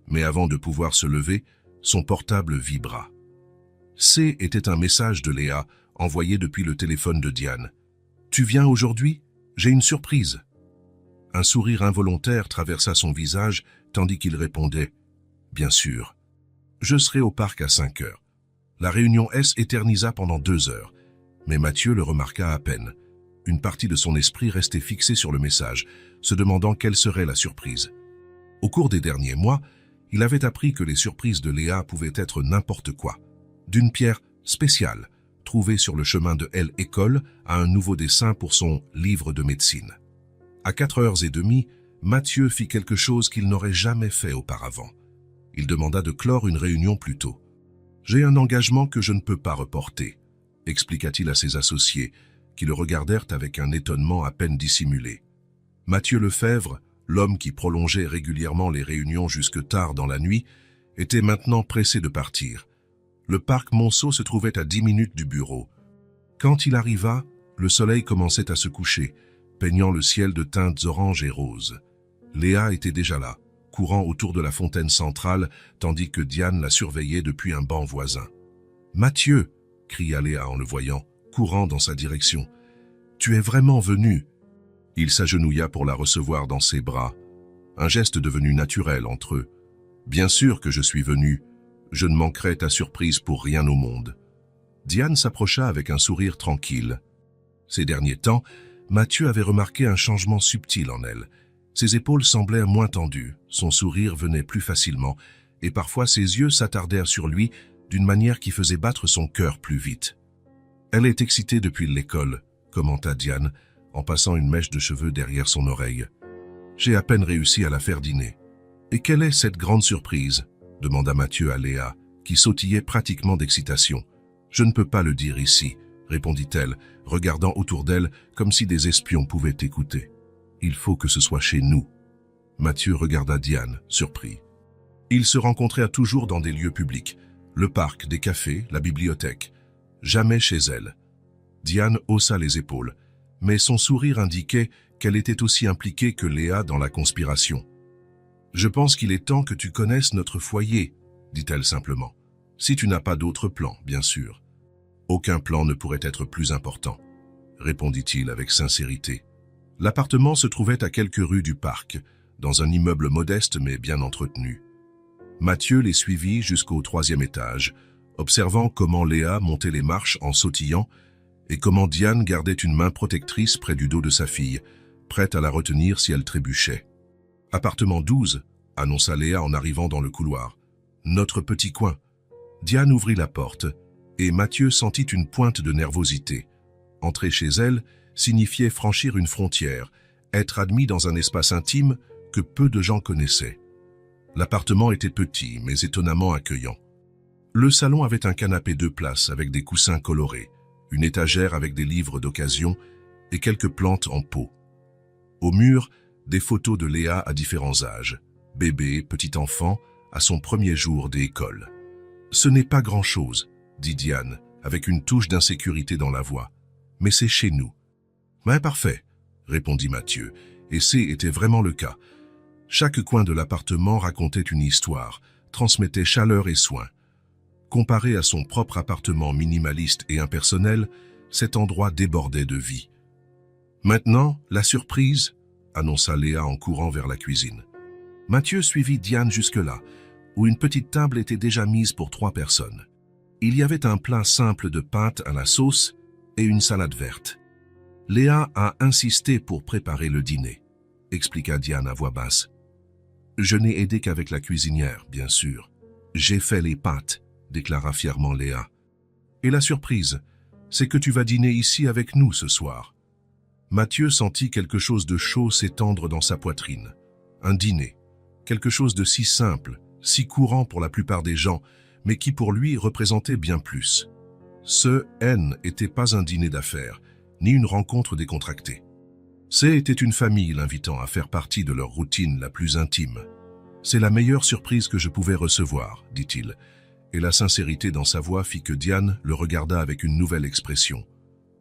mais avant de pouvoir se lever, son portable vibra. C était un message de Léa, envoyé depuis le téléphone de Diane. « Tu viens aujourd'hui? J'ai une surprise. » Un sourire involontaire traversa son visage, tandis qu'il répondait « Bien sûr. Je serai au parc à 5 heures. » La réunion S éternisa pendant 2 heures, mais Mathieu le remarqua à peine. Une partie de son esprit restait fixée sur le message, se demandant quelle serait la surprise. Au cours des derniers mois, il avait appris que les surprises de Léa pouvaient être n'importe quoi. D'une pierre spéciale, trouvée sur le chemin de l'école, à un nouveau dessin pour son livre de médecine. À 4h30, Mathieu fit quelque chose qu'il n'aurait jamais fait auparavant. Il demanda de clore une réunion plus tôt. « J'ai un engagement que je ne peux pas reporter », expliqua-t-il à ses associés, qui le regardèrent avec un étonnement à peine dissimulé. Mathieu Lefebvre, l'homme qui prolongeait régulièrement les réunions jusque tard dans la nuit, était maintenant pressé de partir. Le parc Monceau se trouvait à 10 minutes du bureau. Quand il arriva, le soleil commençait à se coucher, peignant le ciel de teintes oranges et roses. Léa était déjà là, courant autour de la fontaine centrale, tandis que Diane la surveillait depuis un banc voisin. « Mathieu !» cria Léa en le voyant, courant dans sa direction. « Tu es vraiment venu !» Il s'agenouilla pour la recevoir dans ses bras, un geste devenu naturel entre eux. « Bien sûr que je suis venu. Je ne manquerai ta surprise pour rien au monde. » Diane s'approcha avec un sourire tranquille. Ces derniers temps, Mathieu avait remarqué un changement subtil en elle. Ses épaules semblaient moins tendues, son sourire venait plus facilement, et parfois ses yeux s'attardèrent sur lui d'une manière qui faisait battre son cœur plus vite. « Elle est excitée depuis l'école, » commenta Diane, en passant une mèche de cheveux derrière son oreille. « J'ai à peine réussi à la faire dîner. »« Et quelle est cette grande surprise ?» demanda Mathieu à Léa, qui sautillait pratiquement d'excitation. « Je ne peux pas le dire ici, répondit-elle, regardant autour d'elle comme si des espions pouvaient écouter. Il faut que ce soit chez nous. Mathieu regarda Diane, surpris. Ils se rencontraient toujours dans des lieux publics, le parc, des cafés, la bibliothèque. Jamais chez elle. Diane haussa les épaules, mais son sourire indiquait qu'elle était aussi impliquée que Léa dans la conspiration. « Je pense qu'il est temps que tu connaisses notre foyer, » dit-elle simplement. « Si tu n'as pas d'autres plans, bien sûr. »« Aucun plan ne pourrait être plus important, » répondit-il avec sincérité. L'appartement se trouvait à quelques rues du parc, dans un immeuble modeste mais bien entretenu. Mathieu les suivit jusqu'au 3e étage, observant comment Léa montait les marches en sautillant et comment Diane gardait une main protectrice près du dos de sa fille, prête à la retenir si elle trébuchait. « Appartement 12, » annonça Léa en arrivant dans le couloir. « Notre petit coin. » Diane ouvrit la porte et Mathieu sentit une pointe de nervosité. Entrer chez elle signifiait franchir une frontière, être admis dans un espace intime que peu de gens connaissaient. L'appartement était petit, mais étonnamment accueillant. Le salon avait un canapé 2 places avec des coussins colorés, une étagère avec des livres d'occasion et quelques plantes en pot. Au mur, des photos de Léa à différents âges, bébé, petit enfant, à son premier jour d'école. « Ce n'est pas grand-chose, » dit Diane, avec une touche d'insécurité dans la voix. « Mais c'est chez nous. »« Ben parfait, » répondit Mathieu, et c'était vraiment le cas. Chaque coin de l'appartement racontait une histoire, transmettait chaleur et soin. Comparé à son propre appartement minimaliste et impersonnel, cet endroit débordait de vie. « Maintenant, la surprise » annonça Léa en courant vers la cuisine. Mathieu suivit Diane jusque-là, où une petite table était déjà mise pour 3 personnes. Il y avait un plat simple de pâtes à la sauce et une salade verte. Léa a insisté pour préparer le dîner, expliqua Diane à voix basse. Je n'ai aidé qu'avec la cuisinière, bien sûr. J'ai fait les pâtes, déclara fièrement Léa. Et la surprise, c'est que tu vas dîner ici avec nous ce soir. Mathieu sentit quelque chose de chaud s'étendre dans sa poitrine. Un dîner, quelque chose de si simple, si courant pour la plupart des gens, mais qui pour lui représentait bien plus. Ce N n'était pas un dîner d'affaires, ni une rencontre décontractée. C'était une famille l'invitant à faire partie de leur routine la plus intime. « C'est la meilleure surprise que je pouvais recevoir, » dit-il, et la sincérité dans sa voix fit que Diane le regarda avec une nouvelle expression.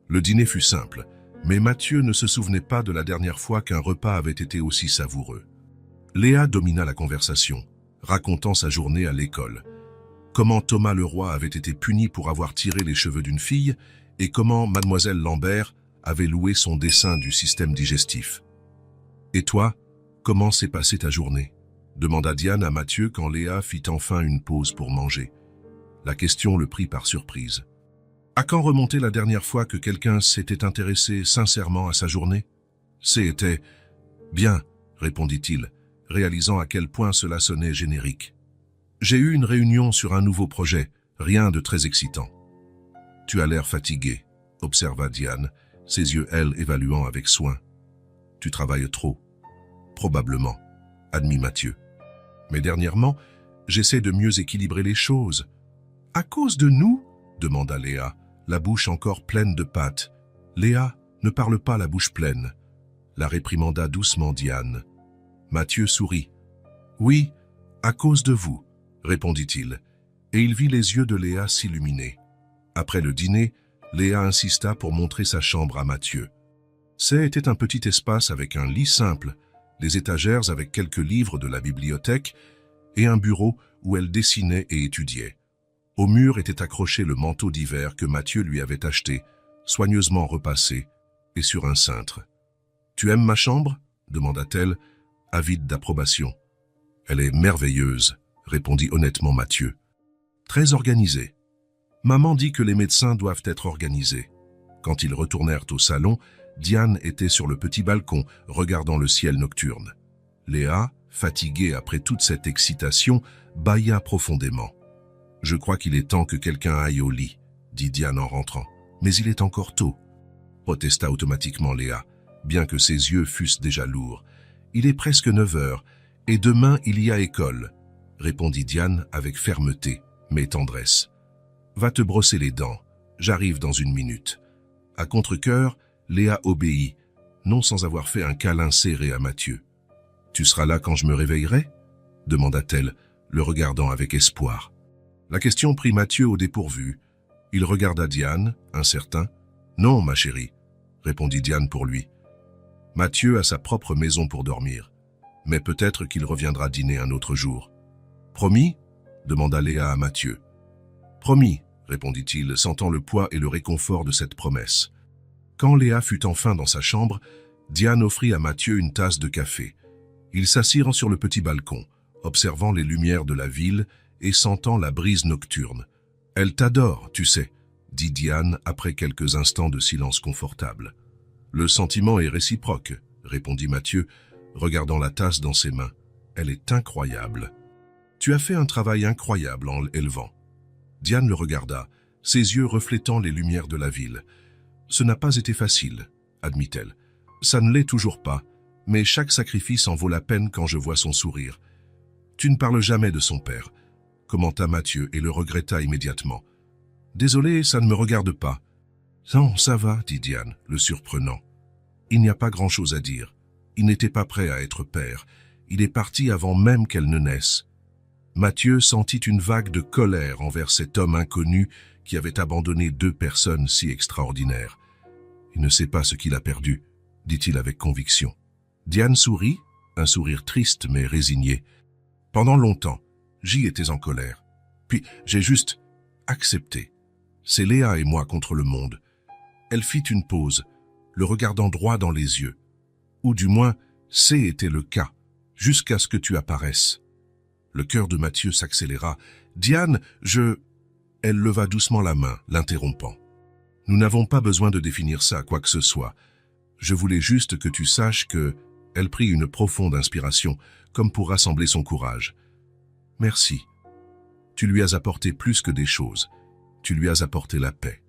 Le dîner fut simple, mais Mathieu ne se souvenait pas de la dernière fois qu'un repas avait été aussi savoureux. Léa domina la conversation, racontant sa journée à l'école. Comment Thomas Leroy avait été puni pour avoir tiré les cheveux d'une fille et comment mademoiselle Lambert avait loué son dessin du système digestif. « Et toi, comment s'est passée ta journée ?» demanda Diane à Mathieu quand Léa fit enfin une pause pour manger. La question le prit par surprise. « À quand remontait la dernière fois que quelqu'un s'était intéressé sincèrement à sa journée ?»« C'était bien, » répondit-il, réalisant à quel point cela sonnait générique. « J'ai eu une réunion sur un nouveau projet, rien de très excitant. »« Tu as l'air fatigué, » observa Diane, ses yeux, elle, évaluant avec soin. « Tu travailles trop. »« Probablement, » admit Mathieu. « Mais dernièrement, j'essaie de mieux équilibrer les choses. »« À cause de nous ?» demanda Léa, la bouche encore pleine de pâtes. « Léa, ne parle pas la bouche pleine. » La réprimanda doucement Diane. Mathieu sourit. « Oui, à cause de vous, » répondit-il, et il vit les yeux de Léa s'illuminer. Après le dîner, Léa insista pour montrer sa chambre à Mathieu. C'était un petit espace avec un lit simple, des étagères avec quelques livres de la bibliothèque et un bureau où elle dessinait et étudiait. Au mur était accroché le manteau d'hiver que Mathieu lui avait acheté, soigneusement repassé, et sur un cintre. « Tu aimes ma chambre ?» demanda-t-elle, avide d'approbation. « Elle est merveilleuse », répondit honnêtement Mathieu. « Très organisée. Maman dit que les médecins doivent être organisés. » Quand ils retournèrent au salon, Diane était sur le petit balcon, regardant le ciel nocturne. Léa, fatiguée après toute cette excitation, bâilla profondément. « Je crois qu'il est temps que quelqu'un aille au lit, » dit Diane en rentrant. « Mais il est encore tôt, » protesta automatiquement Léa, bien que ses yeux fussent déjà lourds. « Il est presque 9 heures, et demain il y a école, » répondit Diane avec fermeté, mais tendresse. « Va te brosser les dents. J'arrive dans une minute. » À contre-cœur, Léa obéit, non sans avoir fait un câlin serré à Mathieu. « Tu seras là quand je me réveillerai ?» demanda-t-elle, le regardant avec espoir. La question prit Mathieu au dépourvu. Il regarda Diane, incertain. « Non, ma chérie, » répondit Diane pour lui. Mathieu a sa propre maison pour dormir, mais peut-être qu'il reviendra dîner un autre jour. « Promis ?» demanda Léa à Mathieu. « Promis », répondit-il, sentant le poids et le réconfort de cette promesse. Quand Léa fut enfin dans sa chambre, Diane offrit à Mathieu une tasse de café. Ils s'assirent sur le petit balcon, observant les lumières de la ville et sentant la brise nocturne. « Elle t'adore, tu sais », dit Diane après quelques instants de silence confortable. « Le sentiment est réciproque », répondit Mathieu, regardant la tasse dans ses mains. « Elle est incroyable. Tu as fait un travail incroyable en l'élevant. » Diane le regarda, ses yeux reflétant les lumières de la ville. « Ce n'a pas été facile, » admit-elle. « Ça ne l'est toujours pas, mais chaque sacrifice en vaut la peine quand je vois son sourire. »« Tu ne parles jamais de son père, » commenta Mathieu et le regretta immédiatement. « Désolé, ça ne me regarde pas. »« Non, ça va, » dit Diane, le surprenant. « Il n'y a pas grand-chose à dire. Il n'était pas prêt à être père. Il est parti avant même qu'elle ne naisse. » Mathieu sentit une vague de colère envers cet homme inconnu qui avait abandonné deux personnes si extraordinaires. « Il ne sait pas ce qu'il a perdu, » dit-il avec conviction. Diane sourit, un sourire triste mais résigné. « Pendant longtemps, j'y étais en colère. Puis j'ai juste accepté. C'est Léa et moi contre le monde. » Elle fit une pause, le regardant droit dans les yeux. « Ou du moins, c'était le cas, jusqu'à ce que tu apparaisses. » Le cœur de Mathieu s'accéléra. « Diane, je... » Elle leva doucement la main, l'interrompant. « Nous n'avons pas besoin de définir ça, quoi que ce soit. Je voulais juste que tu saches que... » Elle prit une profonde inspiration, comme pour rassembler son courage. « Merci. Tu lui as apporté plus que des choses. Tu lui as apporté la paix. »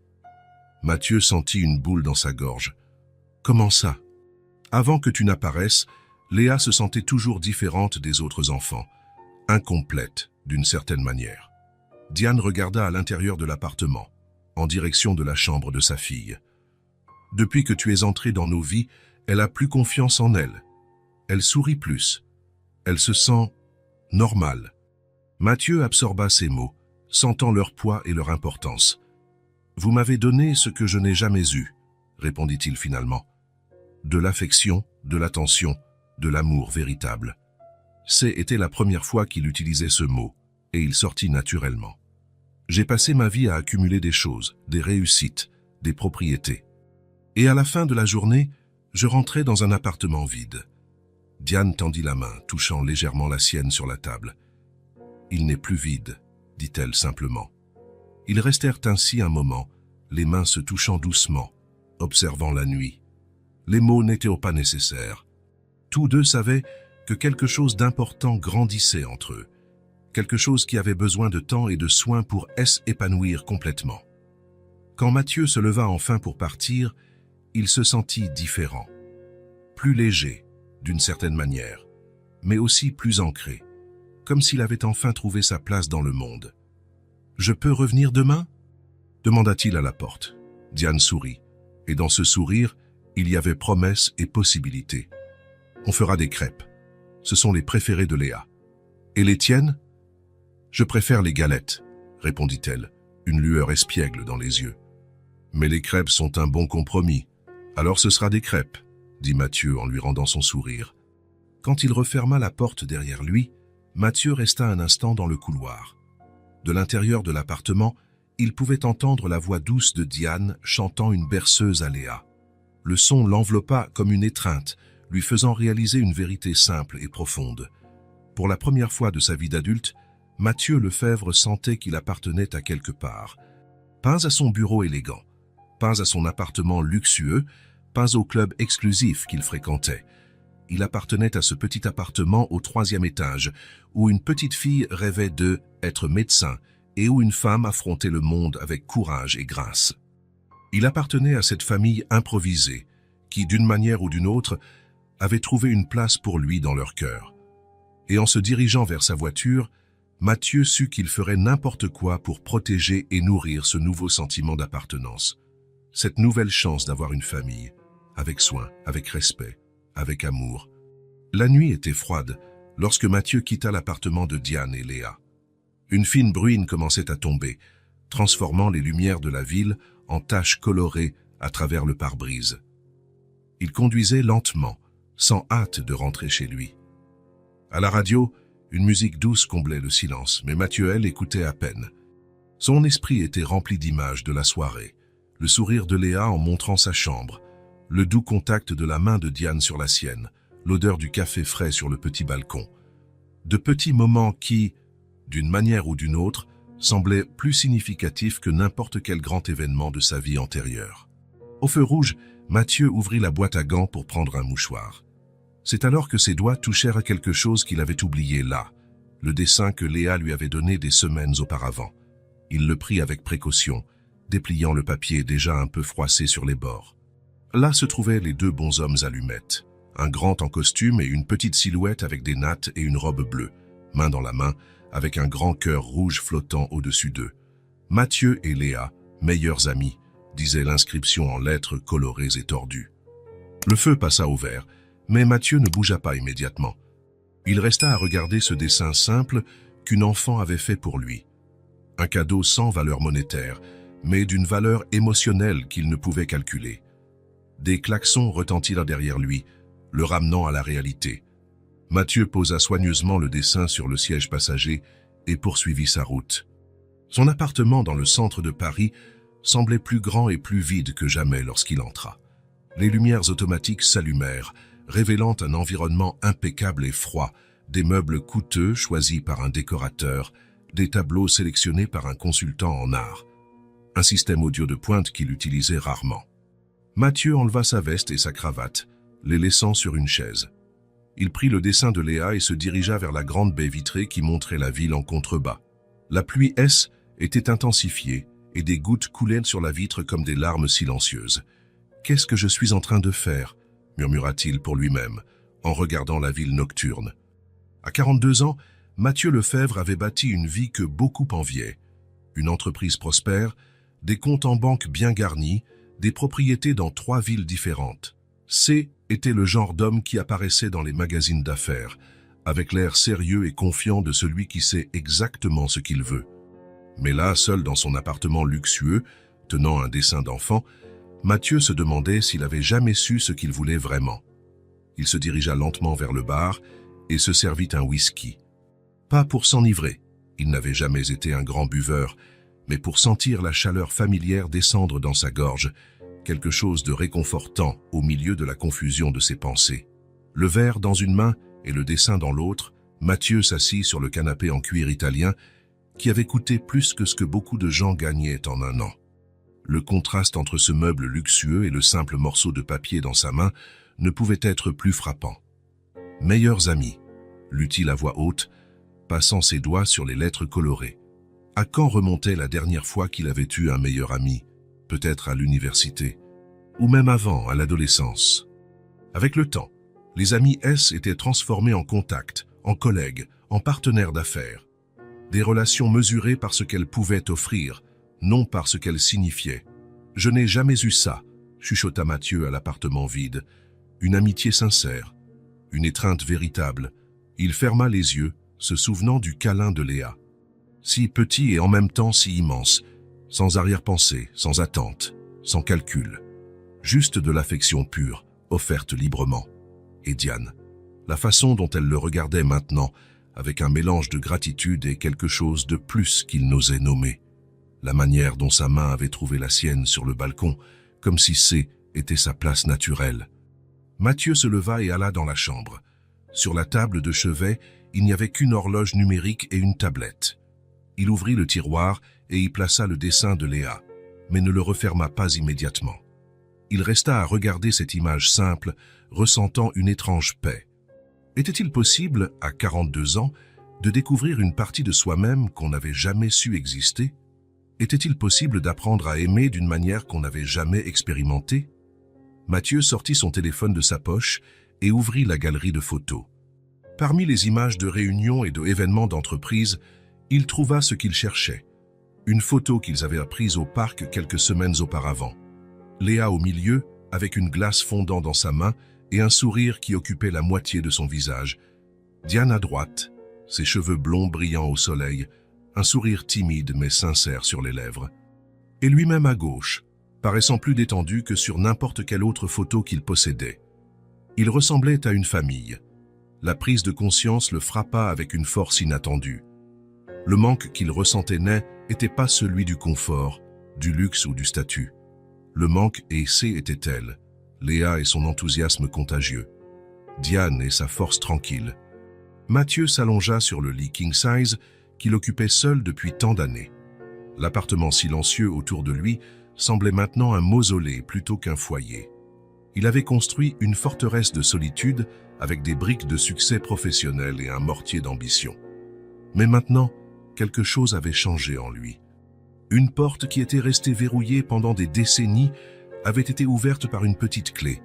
Mathieu sentit une boule dans sa gorge. « Comment ça ?»« Avant que tu n'apparaisses, Léa se sentait toujours différente des autres enfants. Incomplète, d'une certaine manière. » Diane regarda à l'intérieur de l'appartement, en direction de la chambre de sa fille. « Depuis que tu es entré dans nos vies, elle a plus confiance en elle. Elle sourit plus. Elle se sent normale. » Mathieu absorba ces mots, sentant leur poids et leur importance. « Vous m'avez donné ce que je n'ai jamais eu, » répondit-il finalement. « De l'affection, de l'attention, de l'amour véritable. » C'était la première fois qu'il utilisait ce mot, et il sortit naturellement. « J'ai passé ma vie à accumuler des choses, des réussites, des propriétés. Et à la fin de la journée, je rentrais dans un appartement vide. » Diane tendit la main, touchant légèrement la sienne sur la table. « Il n'est plus vide, » dit-elle simplement. Ils restèrent ainsi un moment, les mains se touchant doucement, observant la nuit. Les mots n'étaient pas nécessaires. Tous deux savaient que quelque chose d'important grandissait entre eux, quelque chose qui avait besoin de temps et de soins pour s'épanouir complètement. Quand Mathieu se leva enfin pour partir, il se sentit différent, plus léger, d'une certaine manière, mais aussi plus ancré, comme s'il avait enfin trouvé sa place dans le monde. « Je peux revenir demain ?» demanda-t-il à la porte. Diane sourit, et dans ce sourire, il y avait promesse et possibilité. « On fera des crêpes. Ce sont les préférées de Léa. Et les tiennes ? » « Je préfère les galettes, » répondit-elle, une lueur espiègle dans les yeux. « Mais les crêpes sont un bon compromis. Alors ce sera des crêpes, » dit Mathieu en lui rendant son sourire. Quand il referma la porte derrière lui, Mathieu resta un instant dans le couloir. De l'intérieur de l'appartement, il pouvait entendre la voix douce de Diane chantant une berceuse à Léa. Le son l'enveloppa comme une étreinte, lui faisant réaliser une vérité simple et profonde. Pour la première fois de sa vie d'adulte, Mathieu Lefebvre sentait qu'il appartenait à quelque part. Pas à son bureau élégant, pas à son appartement luxueux, pas au club exclusif qu'il fréquentait. Il appartenait à ce petit appartement au 3e étage, où une petite fille rêvait d'être médecin et où une femme affrontait le monde avec courage et grâce. Il appartenait à cette famille improvisée, qui, d'une manière ou d'une autre, avait trouvé une place pour lui dans leur cœur. Et en se dirigeant vers sa voiture, Mathieu sut qu'il ferait n'importe quoi pour protéger et nourrir ce nouveau sentiment d'appartenance. Cette nouvelle chance d'avoir une famille, avec soin, avec respect, avec amour. La nuit était froide lorsque Mathieu quitta l'appartement de Diane et Léa. Une fine bruine commençait à tomber, transformant les lumières de la ville en taches colorées à travers le pare-brise. Il conduisait lentement, sans hâte de rentrer chez lui. À la radio, une musique douce comblait le silence, mais Mathieu, elle, écoutait à peine. Son esprit était rempli d'images de la soirée, le sourire de Léa en montrant sa chambre, le doux contact de la main de Diane sur la sienne, l'odeur du café frais sur le petit balcon. De petits moments qui, d'une manière ou d'une autre, semblaient plus significatifs que n'importe quel grand événement de sa vie antérieure. Au feu rouge, Mathieu ouvrit la boîte à gants pour prendre un mouchoir. C'est alors que ses doigts touchèrent à quelque chose qu'il avait oublié là, le dessin que Léa lui avait donné des semaines auparavant. Il le prit avec précaution, dépliant le papier déjà un peu froissé sur les bords. Là se trouvaient les deux bonshommes allumettes, un grand en costume et une petite silhouette avec des nattes et une robe bleue, main dans la main, avec un grand cœur rouge flottant au-dessus d'eux. Mathieu et Léa, meilleurs amis, disait l'inscription en lettres colorées et tordues. Le feu passa au vert, mais Mathieu ne bougea pas immédiatement. Il resta à regarder ce dessin simple qu'une enfant avait fait pour lui. Un cadeau sans valeur monétaire, mais d'une valeur émotionnelle qu'il ne pouvait calculer. Des klaxons retentirent derrière lui, le ramenant à la réalité. Mathieu posa soigneusement le dessin sur le siège passager et poursuivit sa route. Son appartement dans le centre de Paris semblait plus grand et plus vide que jamais lorsqu'il entra. Les lumières automatiques s'allumèrent, révélant un environnement impeccable et froid, des meubles coûteux choisis par un décorateur, des tableaux sélectionnés par un consultant en art, un système audio de pointe qu'il utilisait rarement. Mathieu enleva sa veste et sa cravate, les laissant sur une chaise. Il prit le dessin de Léa et se dirigea vers la grande baie vitrée qui montrait la ville en contrebas. La pluie était intensifiée et des gouttes coulaient sur la vitre comme des larmes silencieuses. « Qu'est-ce que je suis en train de faire ?» murmura-t-il pour lui-même, en regardant la ville nocturne. À 42 ans, Mathieu Lefebvre avait bâti une vie que beaucoup enviaient. Une entreprise prospère, des comptes en banque bien garnis, des propriétés dans 3 villes différentes. C était le genre d'homme qui apparaissait dans les magazines d'affaires, avec l'air sérieux et confiant de celui qui sait exactement ce qu'il veut. Mais là, seul dans son appartement luxueux, tenant un dessin d'enfant, Mathieu se demandait s'il avait jamais su ce qu'il voulait vraiment. Il se dirigea lentement vers le bar et se servit un whisky. Pas pour s'enivrer, il n'avait jamais été un grand buveur, mais pour sentir la chaleur familière descendre dans sa gorge, quelque chose de réconfortant au milieu de la confusion de ses pensées. Le verre dans une main et le dessin dans l'autre, Mathieu s'assit sur le canapé en cuir italien qui avait coûté plus que ce que beaucoup de gens gagnaient en un an. Le contraste entre ce meuble luxueux et le simple morceau de papier dans sa main ne pouvait être plus frappant. « Meilleurs amis », lut-il à voix haute, passant ses doigts sur les lettres colorées. À quand remontait la dernière fois qu'il avait eu un meilleur ami, peut-être à l'université, ou même avant, à l'adolescence. Avec le temps, les amis étaient transformés en contacts, en collègues, en partenaires d'affaires. Des relations mesurées par ce qu'elles pouvaient offrir, non par ce qu'elles signifiaient. « Je n'ai jamais eu ça », chuchota Mathieu à l'appartement vide. Une amitié sincère, une étreinte véritable. Il ferma les yeux, se souvenant du câlin de Léa. Si petit et en même temps si immense, sans arrière-pensée, sans attente, sans calcul. Juste de l'affection pure, offerte librement. Et Diane, la façon dont elle le regardait maintenant, avec un mélange de gratitude et quelque chose de plus qu'il n'osait nommer. La manière dont sa main avait trouvé la sienne sur le balcon, comme si était sa place naturelle. Mathieu se leva et alla dans la chambre. Sur la table de chevet, il n'y avait qu'une horloge numérique et une tablette. Il ouvrit le tiroir et y plaça le dessin de Léa, mais ne le referma pas immédiatement. Il resta à regarder cette image simple, ressentant une étrange paix. Était-il possible, à 42 ans, de découvrir une partie de soi-même qu'on n'avait jamais su exister? Était-il possible d'apprendre à aimer d'une manière qu'on n'avait jamais expérimentée? Mathieu sortit son téléphone de sa poche et ouvrit la galerie de photos. Parmi les images de réunions et d'événements d'entreprise, Il trouva ce qu'il cherchait. Une photo qu'ils avaient prise au parc quelques semaines auparavant. Léa au milieu, avec une glace fondant dans sa main et un sourire qui occupait la moitié de son visage. Diane à droite, ses cheveux blonds brillant au soleil, un sourire timide mais sincère sur les lèvres. Et lui-même à gauche, paraissant plus détendu que sur n'importe quelle autre photo qu'il possédait. Il ressemblait à une famille. La prise de conscience le frappa avec une force inattendue. Le manque qu'il ressentait n'était pas celui du confort, du luxe ou du statut. Le manque était elle, Léa et son enthousiasme contagieux, Diane et sa force tranquille. Mathieu s'allongea sur le lit king size qu'il occupait seul depuis tant d'années. L'appartement silencieux autour de lui semblait maintenant un mausolée plutôt qu'un foyer. Il avait construit une forteresse de solitude avec des briques de succès professionnel et un mortier d'ambition. Mais maintenant, quelque chose avait changé en lui. Une porte qui était restée verrouillée pendant des décennies avait été ouverte par une petite clé.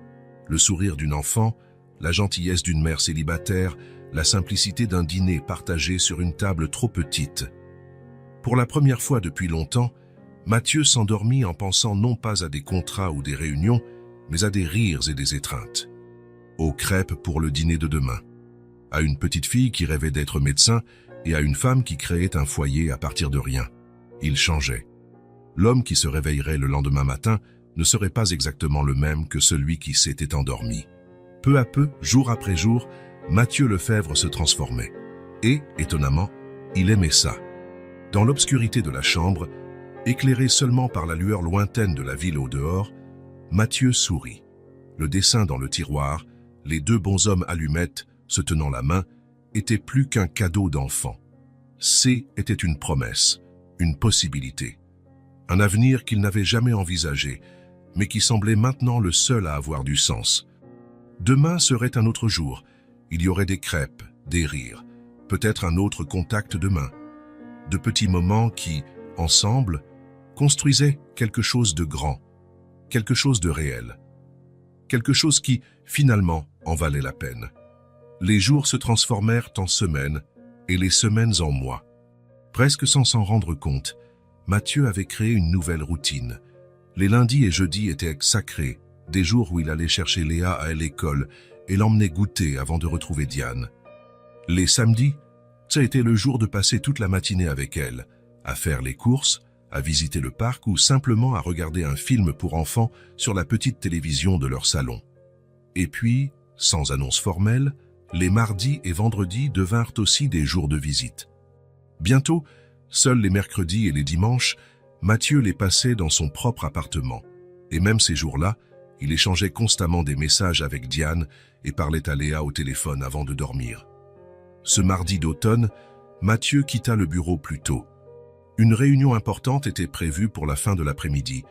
Le sourire d'une enfant, la gentillesse d'une mère célibataire, la simplicité d'un dîner partagé sur une table trop petite. Pour la première fois depuis longtemps, Mathieu s'endormit en pensant non pas à des contrats ou des réunions, mais à des rires et des étreintes. Aux crêpes pour le dîner de demain. À une petite fille qui rêvait d'être médecin et à une femme qui créait un foyer à partir de rien. Il changeait. L'homme qui se réveillerait le lendemain matin ne serait pas exactement le même que celui qui s'était endormi. Peu à peu, jour après jour, Mathieu Lefebvre se transformait. Et, étonnamment, il aimait ça. Dans l'obscurité de la chambre, éclairé seulement par la lueur lointaine de la ville au dehors, Mathieu sourit. Le dessin dans le tiroir, les deux bonshommes allumettes, se tenant la main, était plus qu'un cadeau d'enfant. Était une promesse, une possibilité. Un avenir qu'il n'avait jamais envisagé, mais qui semblait maintenant le seul à avoir du sens. Demain serait un autre jour. Il y aurait des crêpes, des rires, peut-être un autre contact demain. De petits moments qui, ensemble, construisaient quelque chose de grand, quelque chose de réel. Quelque chose qui, finalement, en valait la peine. Les jours se transformèrent en semaines et les semaines en mois. Presque sans s'en rendre compte, Mathieu avait créé une nouvelle routine. Les lundis et jeudis étaient sacrés, des jours où il allait chercher Léa à l'école et l'emmenait goûter avant de retrouver Diane. Les samedis, ça a été le jour de passer toute la matinée avec elle, à faire les courses, à visiter le parc ou simplement à regarder un film pour enfants sur la petite télévision de leur salon. Et puis, sans annonce formelle, les mardis et vendredis devinrent aussi des jours de visite. Bientôt, seuls les mercredis et les dimanches, Mathieu les passait dans son propre appartement. Et même ces jours-là, il échangeait constamment des messages avec Diane et parlait à Léa au téléphone avant de dormir. Ce mardi d'automne, Mathieu quitta le bureau plus tôt. Une réunion importante était prévue pour la fin de l'après-midi,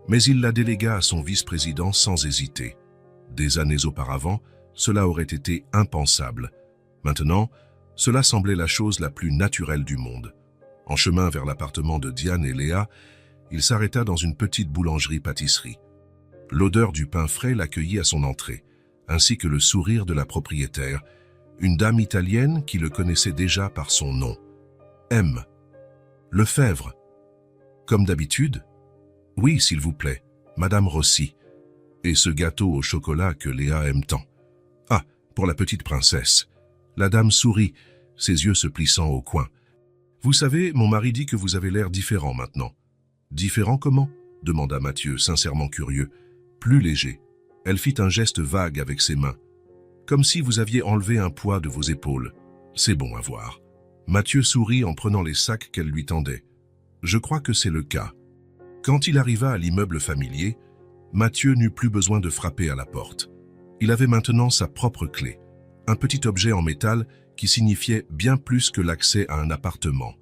mais il la délégua à son vice-président sans hésiter. Des années auparavant, cela aurait été impensable. Maintenant, cela semblait la chose la plus naturelle du monde. En chemin vers l'appartement de Diane et Léa, il s'arrêta dans une petite boulangerie-pâtisserie. L'odeur du pain frais l'accueillit à son entrée, ainsi que le sourire de la propriétaire, une dame italienne qui le connaissait déjà par son nom. M. Lefebvre. Comme d'habitude? Oui, s'il vous plaît, Madame Rossi. Et ce gâteau au chocolat que Léa aime tant. Ah, pour la petite princesse. La dame sourit, ses yeux se plissant au coin. Vous savez, mon mari dit que vous avez l'air différent maintenant. Différent comment? Demanda Mathieu, sincèrement curieux. Plus léger. Elle fit un geste vague avec ses mains. Comme si vous aviez enlevé un poids de vos épaules. C'est bon à voir. Mathieu sourit en prenant les sacs qu'elle lui tendait. Je crois que c'est le cas. Quand il arriva à l'immeuble familier, Mathieu n'eut plus besoin de frapper à la porte. Il avait maintenant sa propre clé, un petit objet en métal qui signifiait bien plus que l'accès à un appartement.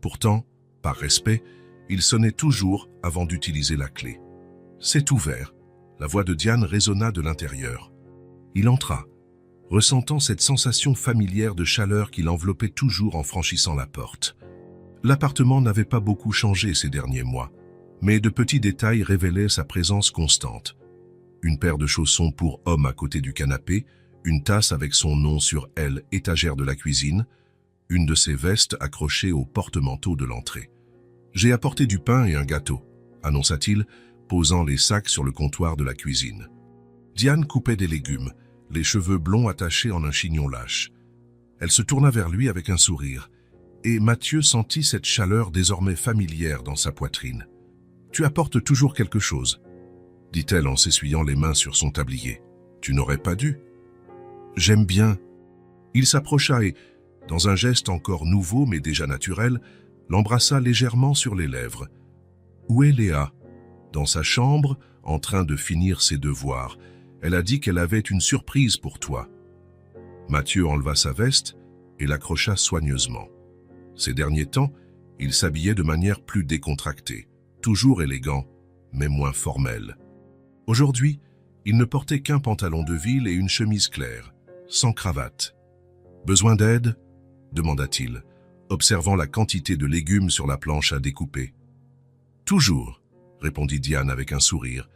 Pourtant, par respect, il sonnait toujours avant d'utiliser la clé. C'est ouvert. La voix de Diane résonna de l'intérieur. Il entra, ressentant cette sensation familière de chaleur qui l'enveloppait toujours en franchissant la porte. L'appartement n'avait pas beaucoup changé ces derniers mois, mais de petits détails révélaient sa présence constante. Une paire de chaussons pour homme à côté du canapé, une tasse avec son nom sur elle, étagère de la cuisine, une de ses vestes accrochée au porte-manteau de l'entrée. « J'ai apporté du pain et un gâteau », annonça-t-il, posant les sacs sur le comptoir de la cuisine. Diane coupait des légumes, les cheveux blonds attachés en un chignon lâche. Elle se tourna vers lui avec un sourire, et Mathieu sentit cette chaleur désormais familière dans sa poitrine. « Tu apportes toujours quelque chose », dit-elle en s'essuyant les mains sur son tablier. « Tu n'aurais pas dû. »« J'aime bien. » Il s'approcha et, dans un geste encore nouveau mais déjà naturel, l'embrassa légèrement sur les lèvres. « Où est Léa ?»« Dans sa chambre, en train de finir ses devoirs. Elle a dit qu'elle avait une surprise pour toi. » Mathieu enleva sa veste et l'accrocha soigneusement. Ces derniers temps, il s'habillait de manière plus décontractée, toujours élégant, mais moins formel. Aujourd'hui, il ne portait qu'un pantalon de ville et une chemise claire, sans cravate. « Besoin d'aide ?» demanda-t-il, observant la quantité de légumes sur la planche à découper. « Toujours », répondit Diane avec un sourire.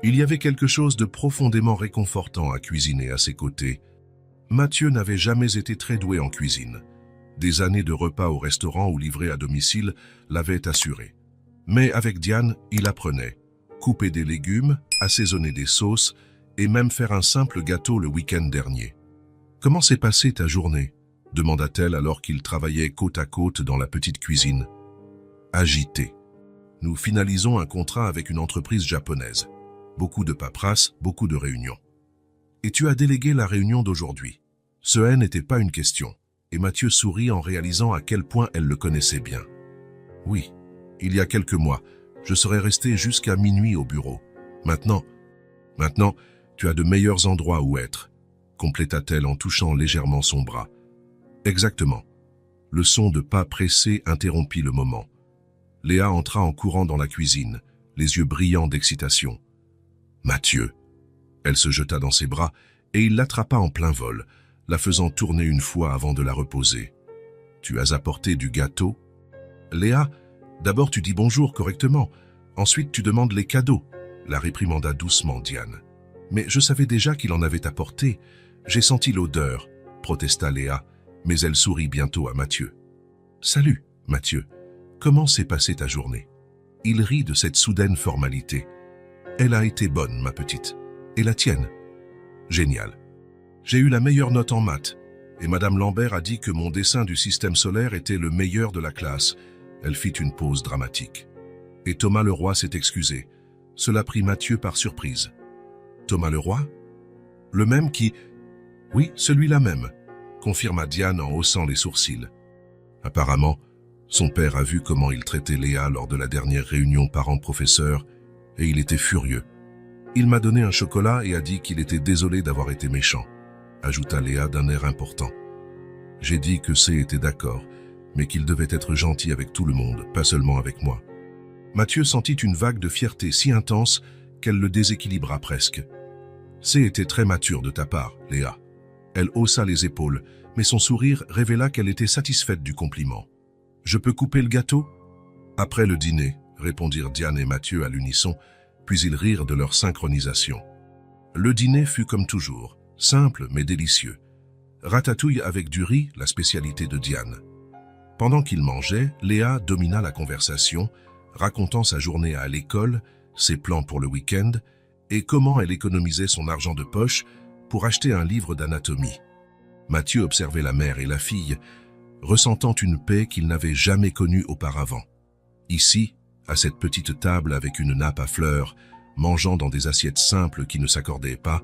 Il y avait quelque chose de profondément réconfortant à cuisiner à ses côtés. Mathieu n'avait jamais été très doué en cuisine. Des années de repas au restaurant ou livrés à domicile l'avaient assuré. Mais avec Diane, il apprenait. Couper des légumes, assaisonner des sauces et même faire un simple gâteau le week-end dernier. « Comment s'est passée ta journée ?» demanda-t-elle alors qu'ils travaillaient côte à côte dans la petite cuisine. « Agité. Nous finalisons un contrat avec une entreprise japonaise. Beaucoup de paperasse, beaucoup de réunions. Et tu as délégué la réunion d'aujourd'hui. » Ce « n'était pas une question, et Mathieu sourit en réalisant à quel point elle le connaissait bien. « Oui, il y a quelques mois, je serais resté jusqu'à minuit au bureau. Maintenant, tu as de meilleurs endroits où être, » compléta-t-elle en touchant légèrement son bras. « Exactement. » Le son de pas pressés interrompit le moment. Léa entra en courant dans la cuisine, les yeux brillants d'excitation. « Mathieu !» Elle se jeta dans ses bras et il l'attrapa en plein vol, la faisant tourner une fois avant de la reposer. « Tu as apporté du gâteau ?»« Léa, d'abord tu dis bonjour correctement, ensuite tu demandes les cadeaux, » la réprimanda doucement Diane. « Mais je savais déjà qu'il en avait apporté. J'ai senti l'odeur, » protesta Léa, mais elle sourit bientôt à Mathieu. « Salut, Mathieu. Comment s'est passée ta journée ?» Il rit de cette soudaine formalité. « Elle a été bonne, ma petite. Et la tienne ?»« Génial. J'ai eu la meilleure note en maths, et Madame Lambert a dit que mon dessin du système solaire était le meilleur de la classe. » Elle fit une pause dramatique. Et Thomas Leroy s'est excusé. Cela prit Mathieu par surprise. « Thomas Leroy ? Le même qui… » « Oui, celui-là même, » confirma Diane en haussant les sourcils. Apparemment, son père a vu comment il traitait Léa lors de la dernière réunion parents-professeurs, et il était furieux. « Il m'a donné un chocolat et a dit qu'il était désolé d'avoir été méchant, » ajouta Léa d'un air important. J'ai dit que C était d'accord, mais qu'il devait être gentil avec tout le monde, pas seulement avec moi. Mathieu sentit une vague de fierté si intense qu'elle le déséquilibra presque. C était très mature de ta part, Léa. Elle haussa les épaules, mais son sourire révéla qu'elle était satisfaite du compliment. « Je peux couper le gâteau ?» « Après le dîner, » répondirent Diane et Mathieu à l'unisson, puis ils rirent de leur synchronisation. Le dîner fut comme toujours, simple mais délicieux. Ratatouille avec du riz, la spécialité de Diane. Pendant qu'ils mangeaient, Léa domina la conversation, racontant sa journée à l'école, ses plans pour le week-end et comment elle économisait son argent de poche pour acheter un livre d'anatomie. Mathieu observait la mère et la fille, ressentant une paix qu'il n'avait jamais connue auparavant. Ici, à cette petite table avec une nappe à fleurs, mangeant dans des assiettes simples qui ne s'accordaient pas,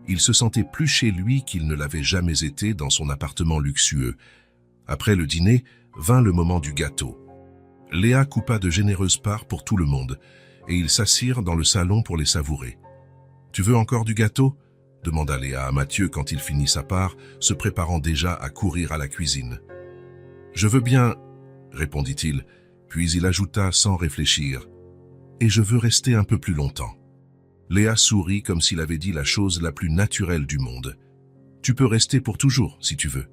il se sentait plus chez lui qu'il ne l'avait jamais été dans son appartement luxueux. Après le dîner, vint le moment du gâteau. Léa coupa de généreuses parts pour tout le monde, et ils s'assirent dans le salon pour les savourer. « Tu veux encore du gâteau ?» demanda Léa à Mathieu quand il finit sa part, se préparant déjà à courir à la cuisine. « Je veux bien, » répondit-il, puis il ajouta sans réfléchir, « et je veux rester un peu plus longtemps. » Léa sourit comme s'il avait dit la chose la plus naturelle du monde. « Tu peux rester pour toujours, si tu veux. »